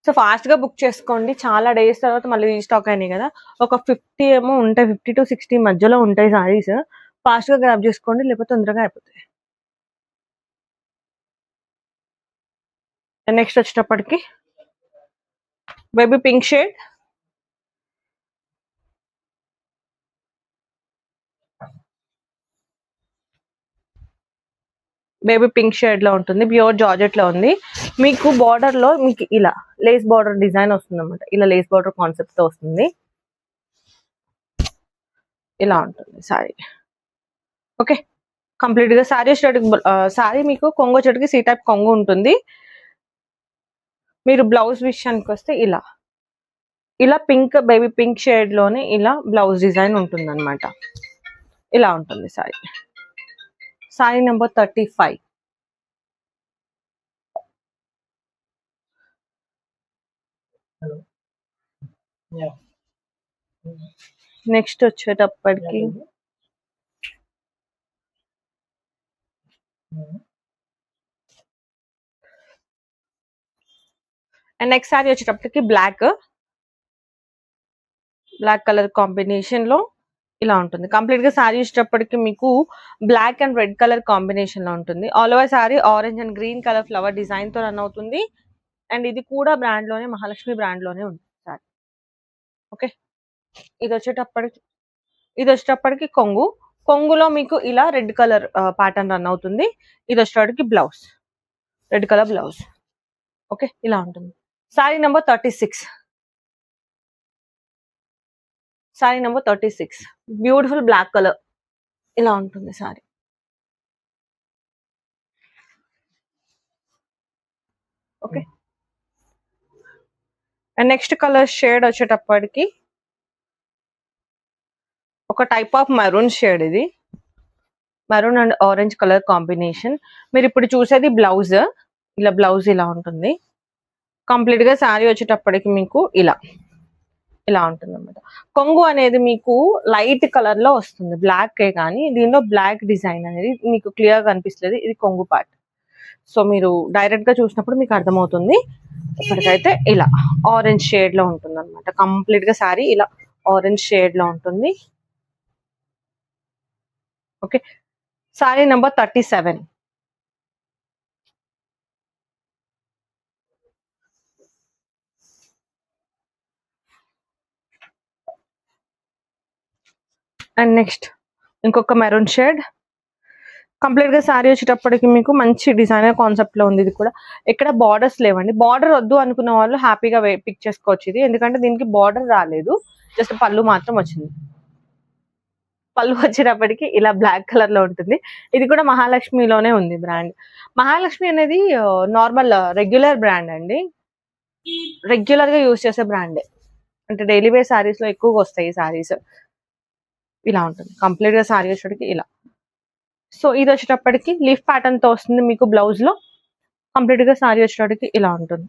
So fast గా బుక్ చేసుకోండి. చాలా డేస్ తర్వాత మళ్ళీ రీస్టాక్ అయినాయి కదా. ఒక 50 ఏమో ఉంటాయి, 50 to 60 మధ్యలో ఉంటాయి సారీస్. ఫాస్ట్ గా గ్రాప్ చేసుకోండి, లేకపోతే తొందరగా అయిపోతాయి. నెక్స్ట్ వచ్చేటప్పటికి baby pink shade. Baby pink shade లో ఉంటుంది, ప్యూర్ జార్జెట్ లో ఉంది. మీకు బార్డర్ లో మీకు ఇలా లేస్ బార్డర్ డిజైన్ వస్తుంది అనమాట. ఇలా లేస్ బార్డర్ కాన్సెప్ట్ తో వస్తుంది. ఇలా ఉంటుంది సారీ. ఓకే, కంప్లీట్ గా సారీ సారీ మీకు కొంగు వచ్చేటికి సి టైప్ కొంగు ఉంటుంది. మీరు బ్లౌజ్ విషయానికి వస్తే ఇలా ఇలా పింక్ బేబీ పింక్ షేడ్ లోనే ఇలా బ్లౌజ్ డిజైన్ ఉంటుంది అనమాట. ఇలా ఉంటుంది సారీ. సారీ నెంబర్ 35. నెక్స్ట్ వచ్చేటప్పటికి అండ్ నెక్స్ట్ సారీ వచ్చేటప్పటికి బ్లాక్ కలర్ కాంబినేషన్ లో ఇలా ఉంటుంది. కంప్లీట్ గా సారీ వచ్చేటప్పటికి మీకు black and red colour combination లో ఉంటుంది. All over sari orange and green colour flower design తో రన్ అవుతుంది. అండ్ ఇది కూడా బ్రాండ్ లోనే, మహాలక్ష్మి బ్రాండ్ లోనే ఉంది సారీ. ఓకే, ఇది వచ్చేటప్పటికి కొంగులో మీకు ఇలా రెడ్ కలర్ ప్యాటర్న్ రన్ అవుతుంది. ఇది వచ్చేటప్పటికి blouse, red colour blouse. Okay, ఇలా ఉంటుంది. Sari number 36. Sari number 36 beautiful black colour. ఇలా ఉంటుంది sari. Okay, and next colour shade వచ్చేటప్పటికి ఒక టైప్ ఆఫ్ మెరూన్ షేడ్. ఇది maroon and orange colour combination. మీరు ఇప్పుడు చూసేది బ్లౌజ్. ఇలా బ్లౌజ్ ఇలా ఉంటుంది. కంప్లీట్ గా శారీ వచ్చేటప్పటికి మీకు ఇలా ఉంటుంది అనమాట. కొంగు అనేది మీకు లైట్ కలర్ లో వస్తుంది, బ్లాక్ కానీ దీనిలో బ్లాక్ డిజైన్ అనేది మీకు క్లియర్ గా కనిపిస్తుంది. ఇది కొంగు పార్ట్. సో మీరు డైరెక్ట్ గా చూసినప్పుడు మీకు అర్థమవుతుంది. ఇప్పటికైతే ఇలా ఆరెంజ్ షేడ్ లో ఉంటుంది అనమాట. కంప్లీట్ గా శారీ ఇలా ఆరెంజ్ షేడ్ లో ఉంటుంది. Okay, sorry number 37. And next ఇంకొక మెరూన్ షేడ్. కంప్లీట్ గా శారీ వచ్చేటప్పటికి మీకు మంచి డిజైనర్ కాన్సెప్ట్ లో ఉంది. ఇది కూడా ఎక్కడ బార్డర్స్ లేవండి. బార్డర్ వద్దు అనుకున్న వాళ్ళు హ్యాపీగా పిక్ చేసుకోవచ్చు ఇది, ఎందుకంటే దీనికి బార్డర్ రాలేదు, జస్ట్ పళ్ళు మాత్రం వచ్చింది. పళ్ళు వచ్చేటప్పటికి ఇలా బ్లాక్ కలర్ లో ఉంటుంది. ఇది కూడా మహాలక్ష్మిలోనే ఉంది బ్రాండ్. మహాలక్ష్మి అనేది నార్మల్ రెగ్యులర్ బ్రాండ్ అండి, రెగ్యులర్ గా యూజ్ చేసే బ్రాండే. అంటే డైలీ వేర్ సారీస్ లో ఎక్కువగా వస్తాయి ఈ సారీస్. ఇలా ఉంటుంది కంప్లీట్ గా సారీ వచ్చేటప్పటికి ఇలా. సో ఇది వచ్చేటప్పటికి లీఫ్ ప్యాటర్న్ తో వస్తుంది మీకు బ్లౌజ్ లో. కంప్లీట్ గా సారీ వచ్చేటప్పటికి ఇలా ఉంటుంది.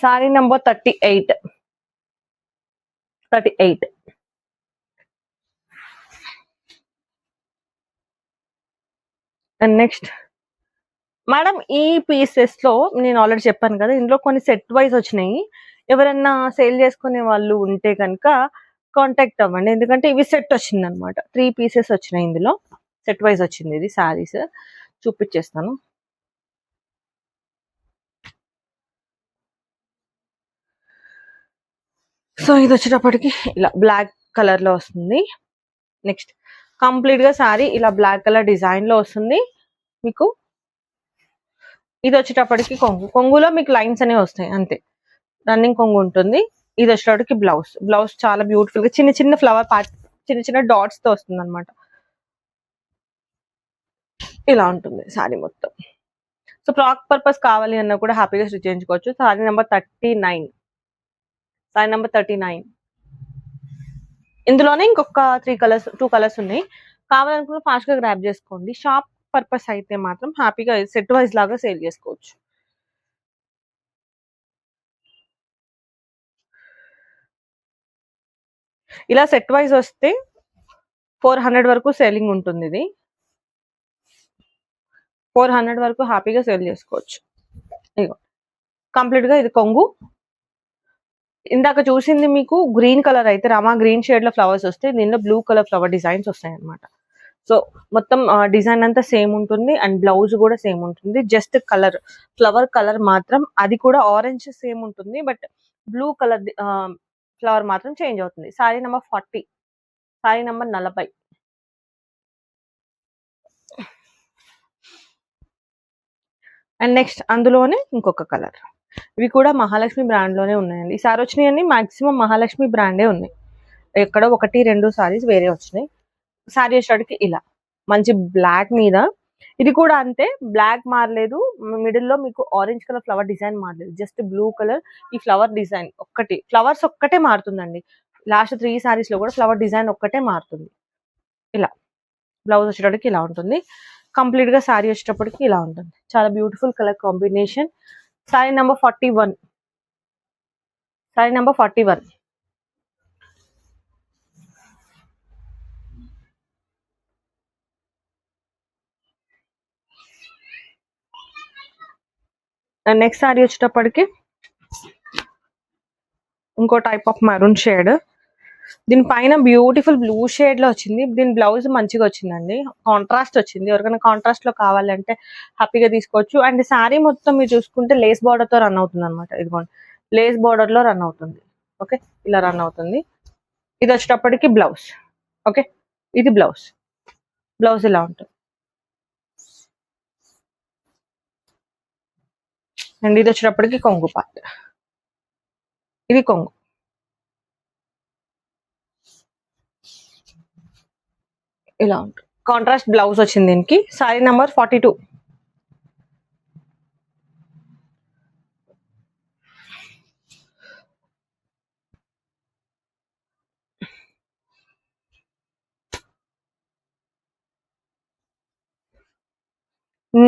Sari number 38. And next madam, ఈ పీసెస్ లో నేను ఆల్రెడీ చెప్పాను కదా, ఇందులో కొన్ని సెట్ వైజ్ వచ్చినాయి. ఎవరన్నా సేల్ చేసుకునే వాళ్ళు ఉంటే కనుక కాంటాక్ట్ అవ్వండి, ఎందుకంటే ఇవి సెట్ వచ్చింది అనమాట. 3 పీసెస్ వచ్చినాయి ఇందులో, సెట్ వైజ్ వచ్చింది. ఇది శారీస్ చూపించేస్తాను. సో ఇది వచ్చేటప్పటికి ఇలా బ్లాక్ కలర్ లో వస్తుంది. నెక్స్ట్ కంప్లీట్ గా శారీ ఇలా బ్లాక్ కలర్ డిజైన్ లో వస్తుంది మీకు. ఇది వచ్చేటప్పటికి కొంగులో మీకు లైన్స్ అనేవి వస్తాయి అంతే, రన్నింగ్ కొంగు ఉంటుంది. ఇది వచ్చేటప్పటికి బ్లౌజ్ చాలా బ్యూటిఫుల్ గా చిన్న చిన్న ఫ్లవర్ పార్ట్, చిన్న చిన్న డాట్స్ తో వస్తుంది అనమాట. ఇలా ఉంటుంది శారీ మొత్తం. సో ఫ్రాక్ పర్పస్ కావాలి అన్నా కూడా హ్యాపీగా స్టిచ్ చేయించుకోవచ్చు. Sorry number 39. Sorry number 39. ఇందులోనే ఇంకొక 2 కలర్స్ ఉన్నాయి. కావాలనుకున్న ఫాస్ట్ గా గ్రాప్ చేసుకోండి. షాప్ పర్పస్ అయితే మాత్రం హ్యాపీగా సెట్ వైజ్ లాగా సేల్ చేసుకోవచ్చు. ఇలా సెట్ వైజ్ వస్తే 400 వరకు సేలింగ్ ఉంటుంది. ఇది 400 వరకు హ్యాపీగా సేల్ చేసుకోవచ్చు. ఇగో కంప్లీట్ గా ఇది కొంగు. ఇందాక చూసింది మీకు గ్రీన్ కలర్ అయితే రామా గ్రీన్ షేడ్ లో ఫ్లవర్స్ వస్తాయి, దీనిలో బ్లూ కలర్ ఫ్లవర్ డిజైన్స్ వస్తాయి అనమాట. సో మొత్తం డిజైన్ అంతా సేమ్ ఉంటుంది అండ్ బ్లౌజ్ కూడా సేమ్ ఉంటుంది. జస్ట్ కలర్, ఫ్లవర్ కలర్ మాత్రం అది కూడా ఆరెంజ్ సేమ్ ఉంటుంది, బట్ బ్లూ కలర్ ఫ్లవర్ మాత్రం చేంజ్ అవుతుంది. Sorry number 40. Sorry number 40. And next అందులోనే ఇంకొక కలర్. ఇవి కూడా మహాలక్ష్మి బ్రాండ్ లోనే ఉన్నాయండి. ఈ సారీ వచ్చినాయన్ని మాక్సిమం మహాలక్ష్మి బ్రాండే ఉన్నాయి. ఎక్కడో 1-2 సారీస్ వేరే వచ్చినాయి. సారీ వచ్చేటికి ఇలా మంచి బ్లాక్ మీద, ఇది కూడా అంతే, బ్లాక్ మారలేదు, మిడిల్ లో మీకు ఆరెంజ్ కలర్ ఫ్లవర్ డిజైన్ మారలేదు, జస్ట్ బ్లూ కలర్ ఈ ఫ్లవర్ డిజైన్ ఒక్కటి, ఫ్లవర్స్ ఒక్కటే మారుతుందండి. లాస్ట్ 3 సారీస్ లో కూడా ఫ్లవర్ డిజైన్ ఒక్కటే మారుతుంది. ఇలా బ్లౌజ్ వచ్చేటప్పటికి ఇలా ఉంటుంది. కంప్లీట్ గా సారీ వచ్చేటప్పటికి ఇలా ఉంటుంది. చాలా beautiful colour combination. Sorry number 41. Sorry number 41. Next sari వచ్చేటప్పటికి ఇంకో టైప్ ఆఫ్ మెరూన్ షేడ్. దీని పైన బ్యూటిఫుల్ బ్లూ షేడ్ లో వచ్చింది. దీని బ్లౌజ్ మంచిగా వచ్చిందండి, కాంట్రాస్ట్ వచ్చింది. ఎవరికైనా కాంట్రాస్ట్ లో కావాలంటే హ్యాపీగా తీసుకోవచ్చు. అండ్ శారీ మొత్తం మీరు చూసుకుంటే లేస్ బార్డర్ తో రన్ అవుతుంది అనమాట. ఇదిగోండి, లేస్ బార్డర్ లో రన్ అవుతుంది. ఓకే, ఇలా రన్ అవుతుంది. ఇది వచ్చేటప్పటికి బ్లౌజ్. ఓకే, ఇది బ్లౌజ్. బ్లౌజ్ ఇలా ఉంటుంది. అండ్ ఇది వచ్చేటప్పటికి కొంగు పార్ట్. ఇది కొంగు. ఇలా ఉంటుంది. కాంట్రాస్ట్ బ్లౌజ్ వచ్చింది దీనికి. Sorry number 42.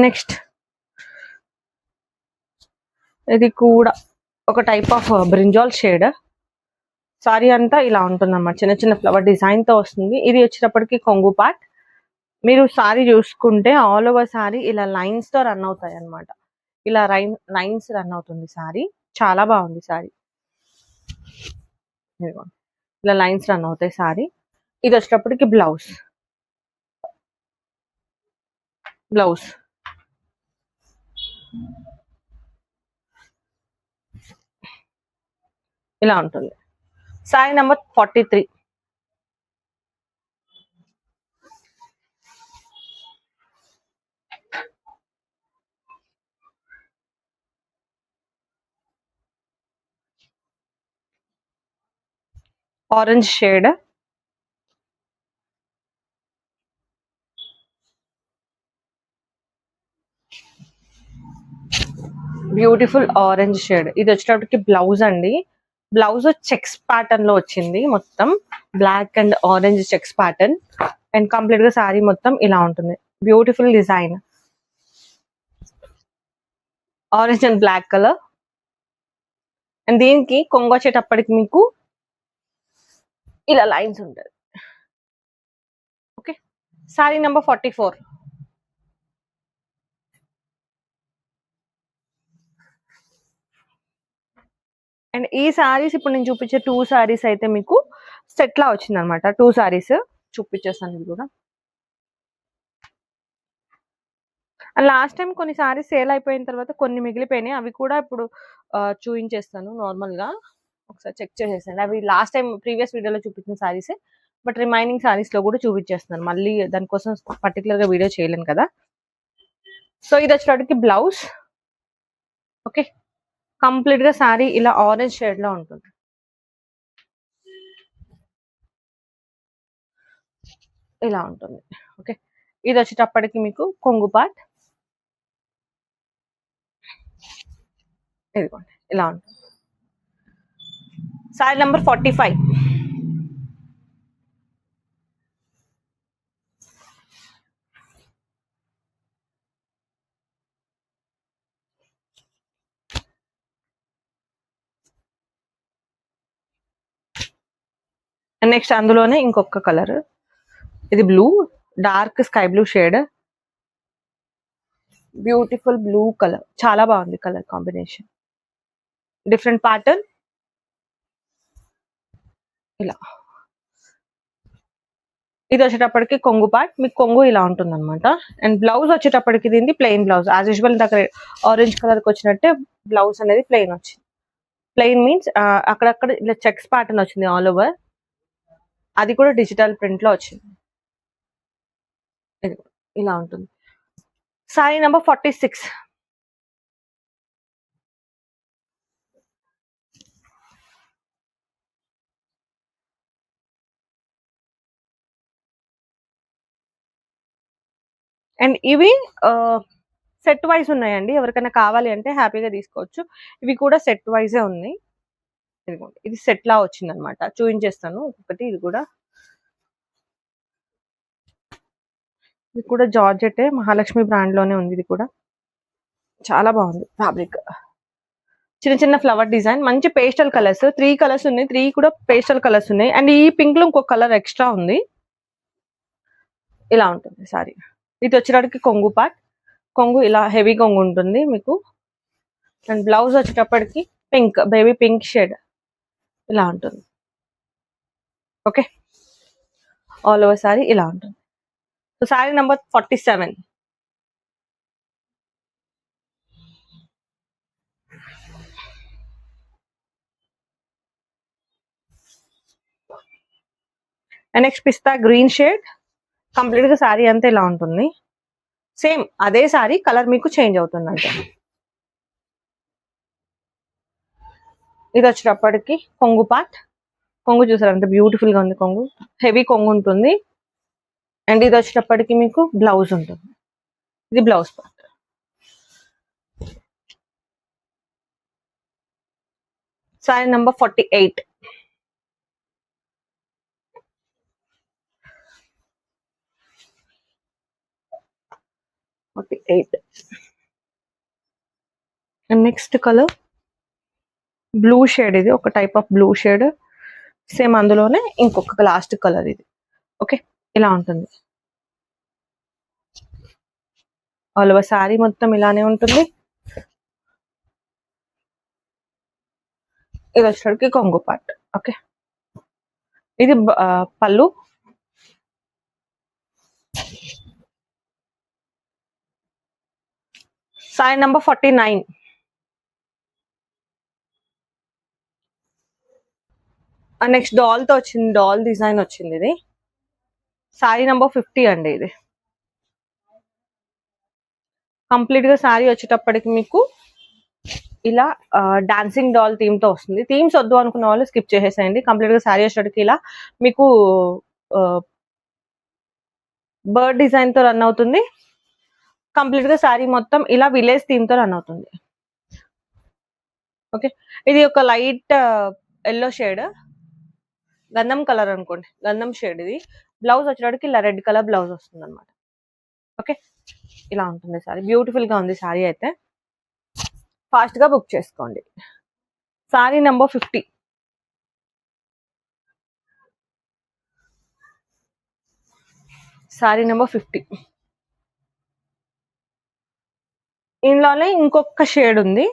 నెక్స్ట్ ఇది కూడా ఒక type of brinjal shade. Sorry అంతా ఇలా ఉంటుంది అన్నమాట, చిన్న చిన్న ఫ్లవర్ డిజైన్ తో వస్తుంది. ఇది వచ్చేటప్పటికి కొంగు పార్ట్. మీరు సారీ చూసుకుంటే ఆల్ ఓవర్ సారీ ఇలా లైన్స్ తో రన్ అవుతాయి అన్నమాట. ఇలా లైన్స్ రన్ అవుతుంది సారీ. చాలా బాగుంది సారీ. ఇలా లైన్స్ రన్ అవుతాయి సారీ. ఇది వచ్చేటప్పటికి బ్లౌజ్. బ్లౌజ్ ఇలా ఉంటుంది. Sari number 43. Orange shade. Beautiful orange shade. ఇది వచ్చేటప్పటికి బ్లౌజ్ అండి. బ్లౌజ్ చెక్స్ ప్యాటర్న్ లో వచ్చింది, మొత్తం black and orange checks pattern. And complete గా సారీ మొత్తం ఇలా ఉంటుంది. Beautiful design, orange and black colour. And దీనికి కొంగు వచ్చేటప్పటికి మీకు ఇలా లైన్స్ ఉంటుంది. Okay, sorry number 44. అండ్ ఈ సారీస్ ఇప్పుడు నేను చూపించే 2 సారీస్ అయితే మీకు సెట్ లా వచ్చింది అనమాట. 2 సారీస్ చూపించేస్తాను ఇది కూడా. అండ్ లాస్ట్ టైం కొన్ని సారీస్ సేల్ అయిపోయిన తర్వాత కొన్ని మిగిలిపోయినాయి, అవి కూడా ఇప్పుడు చూపించేస్తాను. నార్మల్ గా ఒకసారి చెక్ చేసేసాను. అవి లాస్ట్ టైం ప్రీవియస్ వీడియోలో చూపించిన సారీసే, బట్ రిమైనింగ్ సారీస్ లో కూడా చూపించేస్తున్నాను. మళ్ళీ దానికోసం పర్టికులర్ గా వీడియో చేయలేను కదా. సో ఇది వచ్చేటప్పటికి బ్లౌజ్. ఓకే, కంప్లీట్ గా సారీ ఇలా ఆరెంజ్ షేడ్ లో ఉంటుంది. ఇలా ఉంటుంది. ఓకే, ఇది వచ్చేటప్పటికి మీకు కొంగు పార్ట్. ఇదిగోండి, ఇలా ఉంటుంది. సారీ నెంబర్ 45. నెక్స్ట్ అందులోనే ఇంకొక కలర్. ఇది blue, dark sky blue shade. Beautiful blue colour, చాలా బాగుంది కలర్ కాంబినేషన్. Different pattern. ఇలా ఇది వచ్చేటప్పటికి కొంగు పార్ట్. మీకు కొంగు ఇలా ఉంటుంది అనమాట. అండ్ బ్లౌజ్ వచ్చేటప్పటికి దీనికి ప్లెయిన్ బ్లౌజ్. యాజ్ యూజువల్ దగ్గర ఆరెంజ్ కలర్ కి వచ్చినట్టే బ్లౌజ్ అనేది ప్లెయిన్ వచ్చింది. ప్లెయిన్ మీన్స్ అక్కడక్కడ ఇలా చెక్స్ ప్యాటర్న్ వచ్చింది ఆల్ ఓవర్. అది కూడా డిజిటల్ ప్రింట్ లో వచ్చింది. ఇలా ఉంటుంది. సారీ నెంబర్ 46. అండ్ ఇవి సెట్ వైజ్ ఉన్నాయండి, ఎవరికైనా కావాలి అంటే హ్యాపీగా తీసుకోవచ్చు. ఇవి కూడా సెట్ వైజే ఉన్నాయి. ఇదిగోండి, ఇది సెట్ లా వచ్చింది అనమాట, చూపించేస్తాను ఒకటి. ఇది కూడా జార్జెటే, మహాలక్ష్మి బ్రాండ్ లోనే ఉంది. ఇది కూడా చాలా బాగుంది ఫ్యాబ్రిక్. చిన్న చిన్న ఫ్లవర్ డిజైన్, మంచి పేస్టల్ కలర్స్, 3 కలర్స్ ఉన్నాయి, 3 కూడా పేస్టల్ కలర్స్ ఉన్నాయి. అండ్ ఈ పింక్ లో ఇంకొక కలర్ ఎక్స్ట్రా ఉంది. ఇలా ఉంటుంది సారీ. ఇది వచ్చేటప్పటికి కొంగు పార్ట్, కొంగు ఇలా హెవీ కొంగు ఉంటుంది మీకు. అండ్ బ్లౌజ్ వచ్చేటప్పటికి పింక్, బేబీ పింక్ షేడ్ ఇలా ఉంటుంది. ఓకే, ఆల్ ఓవర్ సారీ ఇలా ఉంటుంది. So sorry number 47. And next pista green shade, complete గా సారీ అంతా ఇలా ఉంటుంది. సేమ్ అదే సారీ, కలర్ మీకు చేంజ్ అవుతుంది అంటే. ఇది వచ్చేటప్పటికి కొంగు పార్ట్, కొంగు చూసారు అంత బ్యూటిఫుల్ గా ఉంది. కొంగు హెవీ కొంగు ఉంటుంది. అండ్ ఇది వచ్చేటప్పటికి మీకు బ్లౌజ్ ఉంటుంది. ఇది blouse part. Sorry number 48. And next colour blue shade, ఇది ఒక type of blue shade. Same అందులోనే ఇంకొక లాస్ట్ కలర్ ఇది. ఓకే, ఇలా ఉంటుంది. ఆల్ ఓవర్ సారీ మొత్తం ఇలానే ఉంటుంది. ఇది వచ్చేసరికి కొంగు పార్ట్. ఓకే, ఇది పళ్ళు. Sorry number 49. నెక్స్ట్ డాల్ తో వచ్చింది, డాల్ డిజైన్ వచ్చింది. ఇది సారీ నెంబర్ 50 అండి. ఇది కంప్లీట్ గా సారీ వచ్చేటప్పటికి మీకు ఇలా డాన్సింగ్ డాల్ థీమ్ తో వస్తుంది. థీమ్స్ వద్దు అనుకున్న వాళ్ళు స్కిప్ చేసేసేయండి. కంప్లీట్ గా సారీ వచ్చేటప్పటికి ఇలా మీకు బర్డ్ డిజైన్ తో రన్ అవుతుంది. కంప్లీట్ గా సారీ మొత్తం ఇలా విలేజ్ థీమ్ తో రన్ అవుతుంది. ఓకే, ఇది ఒక లైట్ ఎల్లో షేడ్, గంధం కలర్ అనుకోండి, గంధం షేడ్. ఇది బ్లౌజ్ వచ్చేటప్పటికి ఇలా రెడ్ కలర్ బ్లౌజ్ వస్తుంది అనమాట. ఓకే, ఇలా ఉంటుంది సారీ. బ్యూటిఫుల్ గా ఉంది సారీ అయితే, ఫాస్ట్ గా బుక్ చేసుకోండి. Sorry number 50. Sorry number 50. ఇందులోనే ఇంకొక షేడ్ ఉంది,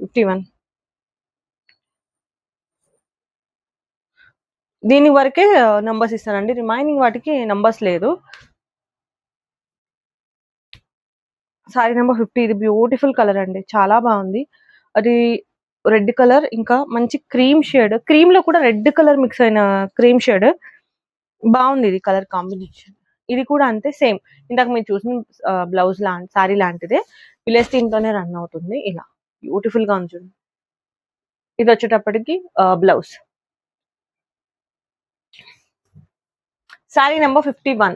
51. దీని వరకే నంబర్స్ ఇస్తానండి, రిమైనింగ్ వాటికి నంబర్స్ లేదు. Sorry number 50. ఇది బ్యూటిఫుల్ కలర్ అండి, చాలా బాగుంది. అది రెడ్ కలర్, ఇంకా మంచి క్రీమ్ షేడ్, క్రీమ్ లో కూడా రెడ్ కలర్ మిక్స్ అయిన క్రీమ్ షేడ్. బాగుంది ఇది కలర్ కాంబినేషన్. ఇది కూడా అంతే, సేమ్ ఇందాక మీరు చూసిన బ్లౌజ్ సారీ లాంటిదే, విలేజ్ థీమ్ తోనే రన్ అవుతుంది. ఇలా బ్యూటిఫుల్ గా ఉంది చూడండి. ఇది వచ్చేటప్పటికి బ్లౌజ్. Sorry number 51.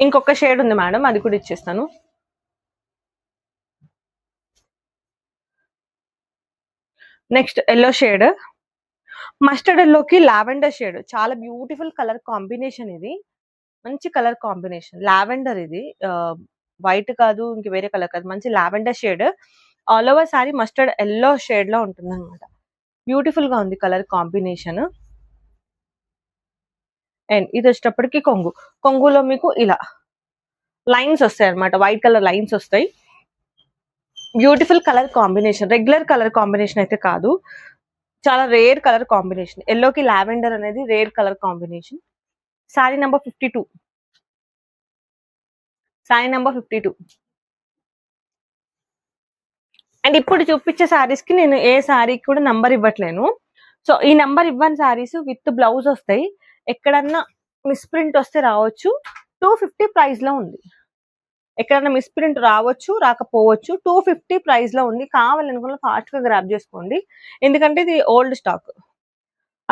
ఇంకొక షేడ్ ఉంది మేడం, అది కూడా ఇచ్చేస్తాను. నెక్స్ట్ ఎల్లో షేడ్, మస్టర్డ్ ఎల్లోకి లావెండర్ షేడ్, చాలా బ్యూటిఫుల్ కలర్ కాంబినేషన్. ఇది మంచి కలర్ కాంబినేషన్, లావెండర్. ఇది వైట్ కాదు, ఇంక వేరే కలర్ కాదు, మంచి lavender shade. All over sorry mustard yellow shade లో ఉంటుంది అనమాట. బ్యూటిఫుల్ గా ఉంది కలర్ కాంబినేషన్. అండ్ ఇది వచ్చేటప్పటికి కొంగు, కొంగులో మీకు ఇలా లైన్స్ వస్తాయి అనమాట, వైట్ కలర్ లైన్స్ వస్తాయి. Beautiful colour combination, regular colour combination అయితే కాదు, చాలా రేర్ కలర్ కాంబినేషన్. ఎల్లోకి లావెండర్ అనేది rare colour combination. Sorry number 52. Sorry number 52. And ఇప్పుడు చూపించే సారీస్ కి నేను ఏ సారీకి కూడా నంబర్ ఇవ్వట్లేను. సో ఈ నంబర్ ఇవ్వని సారీస్ విత్ బ్లౌజ్ వస్తాయి. ఎక్కడన్నా మిస్ప్రింట్ వస్తే రావచ్చు. 250 ప్రైస్ లో ఉంది. ఎక్కడన్నా మిస్ప్రింట్ రావచ్చు, రాకపోవచ్చు. 250 ప్రైస్ లో ఉంది. కావాలనుకున్న ఫాస్ట్ గా గ్రాబ్ చేసుకోండి, ఎందుకంటే ఇది ఓల్డ్ స్టాక్.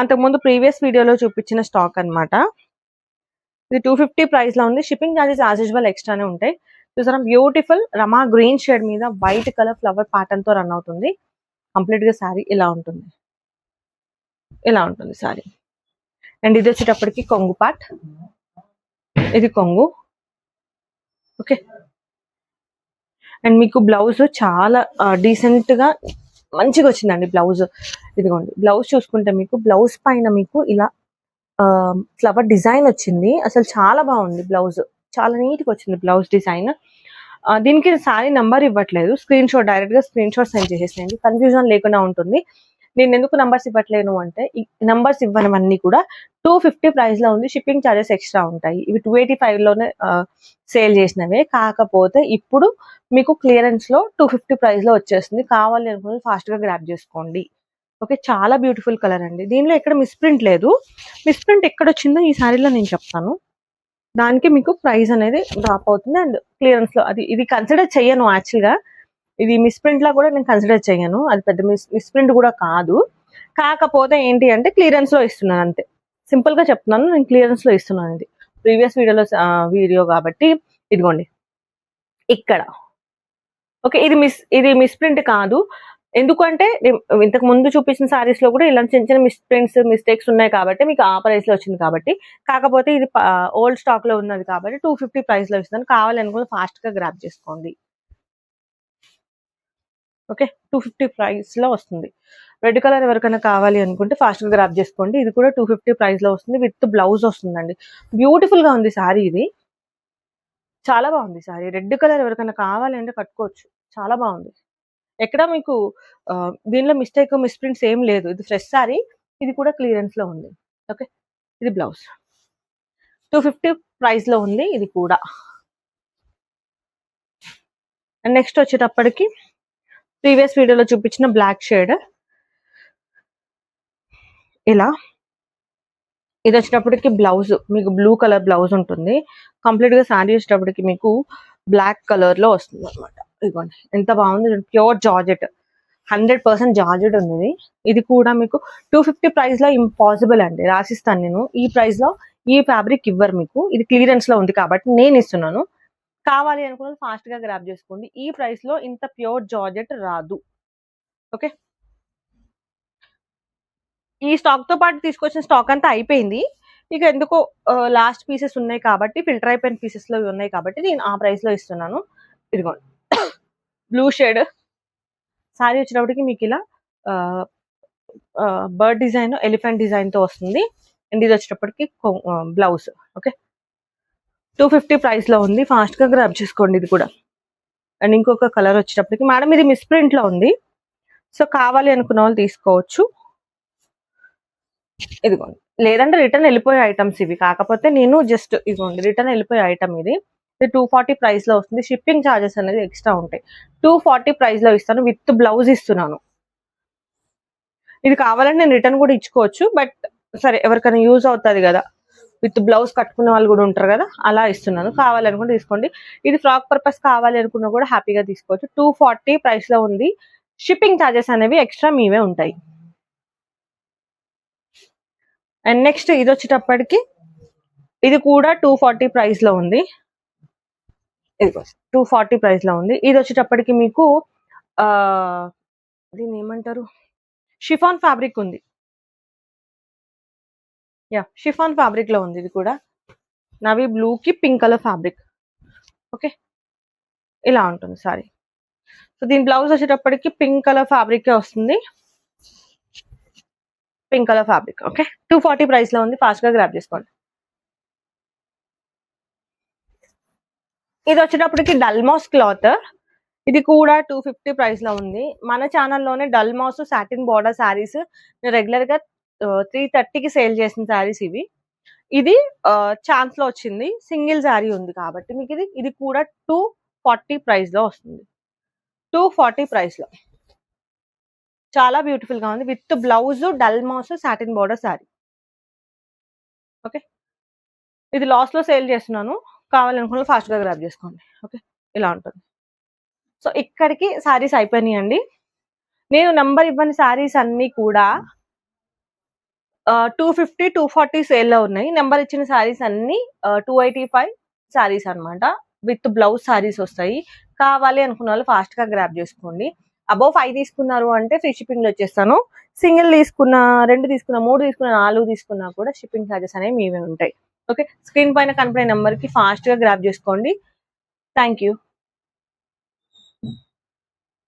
అంతకుముందు ప్రీవియస్ వీడియోలో చూపించిన స్టాక్ అన్నమాట. ఇది 250 ప్రైస్ లో ఉంది. షిప్పింగ్ చార్జెస్ యాజ్ యూజువల్ ఎక్స్ట్రానే ఉంటాయి. చూసారా బ్యూటిఫుల్ రమా గ్రీన్ షేడ్ మీద వైట్ కలర్ ఫ్లవర్ ప్యాటర్న్ తో రన్ అవుతుంది. కంప్లీట్ గా శారీ ఇలా ఉంటుంది. శారీ. అండ్ ఇది వచ్చేటప్పటికి కొంగు పార్ట్. ఇది కొంగు. ఓకే. అండ్ మీకు బ్లౌజ్ చాలా డీసెంట్ గా మంచిగా వచ్చిందండి బ్లౌజ్. ఇదిగోండి బ్లౌజ్ చూసుకుంటే మీకు బ్లౌజ్ పైన మీకు ఇలా ఫ్లవర్ డిజైన్ వచ్చింది. అసలు చాలా బాగుంది బ్లౌజ్. చాలా నీట్ గా వచ్చింది బ్లౌజ్ డిజైన్. దీనికి సారీ నంబర్ ఇవ్వట్లేదు. స్క్రీన్ షాట్ డైరెక్ట్ గా స్క్రీన్ షాట్ సెండ్ చేసేసేయండి. కన్ఫ్యూజన్ లేకుండా ఉంటుంది. నేను ఎందుకు నంబర్స్ ఇవ్వట్లేను అంటే ఈ నంబర్స్ ఇవ్వనవన్నీ కూడా 250 ప్రైస్ లో ఉంది. షిప్పింగ్ ఛార్జెస్ ఎక్స్ట్రా ఉంటాయి. ఇవి 285 లోనే సేల్ చేసినవే. కాకపోతే ఇప్పుడు మీకు క్లియరెన్స్ లో 250 ప్రైస్ లో వచ్చేస్తుంది. కావాలి అనుకుని ఫాస్ట్ గా గ్రాప్ చేసుకోండి. ఓకే. చాలా బ్యూటిఫుల్ కలర్ అండి. దీనిలో ఎక్కడ మిస్ప్రింట్ లేదు. మిస్ప్రింట్ ఎక్కడ వచ్చిందో ఈ సారీలో నేను చెప్తాను. దానికి మీకు ప్రైస్ అనేది డ్రాప్ అవుతుంది. అండ్ క్లియరెన్స్ లో ఇది కన్సిడర్ చెయ్యను యాక్చువల్ గా. ఇది మిస్ప్రింట్ లా కూడా నేను కన్సిడర్ చేయను. అది పెద్ద మిస్ప్రింట్ కూడా కాదు. కాకపోతే ఏంటి అంటే క్లియరెన్స్ లో ఇస్తున్నాను అంతే. సింపుల్ గా చెప్తున్నాను, నేను క్లియరెన్స్ లో ఇస్తున్నాను. ఇది ప్రీవియస్ వీడియో కాబట్టి ఇదిగోండి ఇక్కడ. ఓకే. ఇది మిస్ప్రింట్ కాదు. ఎందుకంటే ఇంతకు ముందు చూపించిన సారీస్ లో కూడా ఇలాంటి చిన్న చిన్న మిస్టేక్స్ ఉన్నాయి కాబట్టి మీకు ఆ ప్రైస్ లో వచ్చింది కాబట్టి. కాకపోతే ఇది ఓల్డ్ స్టాక్ లో ఉన్నది కాబట్టి 250 ప్రైస్ లో ఇస్తున్నాను. కావాలి అనుకుంటే ఫాస్ట్ గా గ్రాప్ చేసుకోండి. ఓకే. 250 ప్రైస్ లో వస్తుంది. రెడ్ కలర్ ఎవరికైనా కావాలి అనుకుంటే ఫాస్ట్ గా గ్రాప్ చేసుకోండి. ఇది కూడా 250 ప్రైస్ లో వస్తుంది. విత్ బ్లౌజ్ వస్తుందండి. బ్యూటిఫుల్ గా ఉంది సారీ. ఇది చాలా బాగుంది సారీ. రెడ్ కలర్ ఎవరికైనా కావాలి అంటే కట్టుకోవచ్చు. చాలా బాగుంది. ఎక్కడ మీకు దీనిలో మిస్ప్రింట్స్ ఏం లేదు. ఇది ఫ్రెష్ సారీ. ఇది కూడా క్లియరెన్స్ లో ఉంది. ఓకే. ఇది బ్లౌజ్ 250 ప్రైస్ లో ఉంది. ఇది కూడా. అండ్ నెక్స్ట్ వచ్చేటప్పటికి ప్రీవియస్ వీడియోలో చూపించిన బ్లాక్ షేడ్ ఇలా. ఇది వచ్చేటప్పటికి బ్లౌజ్ మీకు బ్లూ కలర్ బ్లౌజ్ ఉంటుంది. కంప్లీట్ గా శారీ వచ్చేటప్పటికి మీకు బ్లాక్ కలర్ లో వస్తుంది అనమాట. ఇదిగోండి ఎంత బాగుంది. ప్యూర్ జార్జెట్, 100% జార్జెట్ ఉంది. ఇది కూడా మీకు 250 ప్రైస్ లో ఇంపాసిబుల్ అండి. రాసిస్తాను నేను. ఈ ప్రైస్ లో ఈ ఫ్యాబ్రిక్ ఇవ్వరు మీకు. ఇది క్లియరెన్స్ లో ఉంది కాబట్టి నేను ఇస్తున్నాను. కావాలి అనుకున్నది ఫాస్ట్ గా గ్రాప్ చేసుకోండి. ఈ ప్రైస్ లో ఇంత ప్యూర్ జార్జెట్ రాదు. ఓకే. ఈ స్టాక్ తో పాటు తీసుకొచ్చిన స్టాక్ అంతా అయిపోయింది. ఇక ఎందుకో లాస్ట్ పీసెస్ ఉన్నాయి కాబట్టి, ఫిల్టర్ అయిపోయిన పీసెస్ లో ఉన్నాయి కాబట్టి నేను ఆ ప్రైస్ లో ఇస్తున్నాను. ఇదిగోండి బ్లూ షేడ్ సారీ వచ్చేటప్పటికి మీకు ఇలా బర్డ్ డిజైన్, ఎలిఫెంట్ డిజైన్ తో వస్తుంది. అండ్ ఇది వచ్చేటప్పటికి బ్లౌజ్. ఓకే. 250 ప్రైస్ లో ఉంది. ఫాస్ట్ గా గ్రాప్ చేసుకోండి ఇది కూడా. అండ్ ఇంకొక కలర్ వచ్చేటప్పటికి మేడం ఇది మిస్ప్రింట్ లో ఉంది. సో కావాలి అనుకున్న వాళ్ళు తీసుకోవచ్చు. ఇదిగోండి. లేదంటే రిటర్న్ వెళ్ళిపోయే ఐటమ్స్ ఇవి. కాకపోతే నేను జస్ట్ ఇదిగోండి రిటర్న్ వెళ్ళిపోయే ఐటమ్ ఇది. 240 ప్రైస్ లో వస్తుంది. షిప్పింగ్ ఛార్జెస్ అనేది ఎక్స్ట్రా ఉంటాయి. 240 ప్రైస్ లో ఇస్తాను. విత్ బ్లౌజ్ ఇస్తున్నాను. ఇది కావాలంటే నేను రిటర్న్ కూడా ఇచ్చుకోవచ్చు. బట్ సరే ఎవరికైనా యూజ్ అవుతుంది కదా, విత్ బ్లౌజ్ కట్టుకునే వాళ్ళు కూడా ఉంటారు కదా, అలా ఇస్తున్నాను. కావాలనుకుంటే తీసుకోండి. ఇది ఫ్రాక్ పర్పస్ కావాలి అనుకున్నా కూడా హ్యాపీగా తీసుకోవచ్చు. 240 ప్రైస్ లో ఉంది. షిప్పింగ్ ఛార్జెస్ అనేవి ఎక్స్ట్రా మీవే ఉంటాయి. అండ్ నెక్స్ట్ ఇది వచ్చేటప్పటికి ఇది కూడా 240 ప్రైస్ లో ఉంది. ఇది 240 ప్రైస్ లో ఉంది. ఇది వచ్చేటప్పటికి మీకు దీన్ని ఏమంటారు, షిఫాన్ ఫ్యాబ్రిక్ ఉంది. యా, షిఫాన్ ఫ్యాబ్రిక్ లో ఉంది. ఇది కూడా నవీ బ్లూ కి పింక్ కలర్ ఫ్యాబ్రిక్. ఓకే. ఇలా ఉంటుంది సారీ. సో దీని బ్లౌజ్ వచ్చేటప్పటికి పింక్ కలర్ ఫ్యాబ్రిక్ వస్తుంది. Pink colour fabric. Okay. 240 price లో ఉంది. ఫాస్ట్ గా గ్రాప్ చేసుకోండి. ఇది వచ్చేటప్పటికి డల్మాస్ క్లాత్. ఇది కూడా 250 ప్రైస్ లో ఉంది. మన ఛానల్లోనే డల్మాస్ సాటిన్ బోర్డర్ శారీస్ రెగ్యులర్ గా 330కి సేల్ చేసిన శారీస్ ఇవి. ఇది ఛాన్స్ లో వచ్చింది. సింగిల్ శారీ ఉంది కాబట్టి మీకు ఇది కూడా 240 ప్రైస్ లో వస్తుంది. 240 ప్రైస్ లో చాలా బ్యూటిఫుల్ గా ఉంది. విత్ బ్లౌజ్ డల్మాస్ సాటిన్ బోర్డర్ శారీ. ఓకే. ఇది లాస్ లో సేల్ చేస్తున్నాను. కావాలనుకున్న ఫాస్ట్ గా గ్రాప్ చేసుకోండి. ఓకే. ఇలా ఉంటుంది. సో ఇక్కడికి శారీస్ అయిపోయినాయండి. నేను నంబర్ ఇవ్వని శారీస్ అన్ని కూడా 250, 240 సేల్లో ఉన్నాయి. నెంబర్ ఇచ్చిన శారీస్ అన్ని 285 శారీస్ అన్నమాట. విత్ బ్లౌజ్ శారీస్ వస్తాయి. కావాలి అనుకున్న వాళ్ళు ఫాస్ట్ గా గ్రాప్ చేసుకోండి. అబౌవ్ 5 తీసుకున్నారు అంటే ఫ్రీ షిప్పింగ్ లో వచ్చేస్తాను. సింగిల్ తీసుకున్న, 2 తీసుకున్న, 3 తీసుకున్న, 4 తీసుకున్నా కూడా షిప్పింగ్ ఛార్జెస్ అనేవి మీవే ఉంటాయి. ఓకే, స్క్రీన్ పైన కనపడే నెంబర్ కి ఫాస్ట్ గా గ్రాప్ చేసుకోండి. Thank you.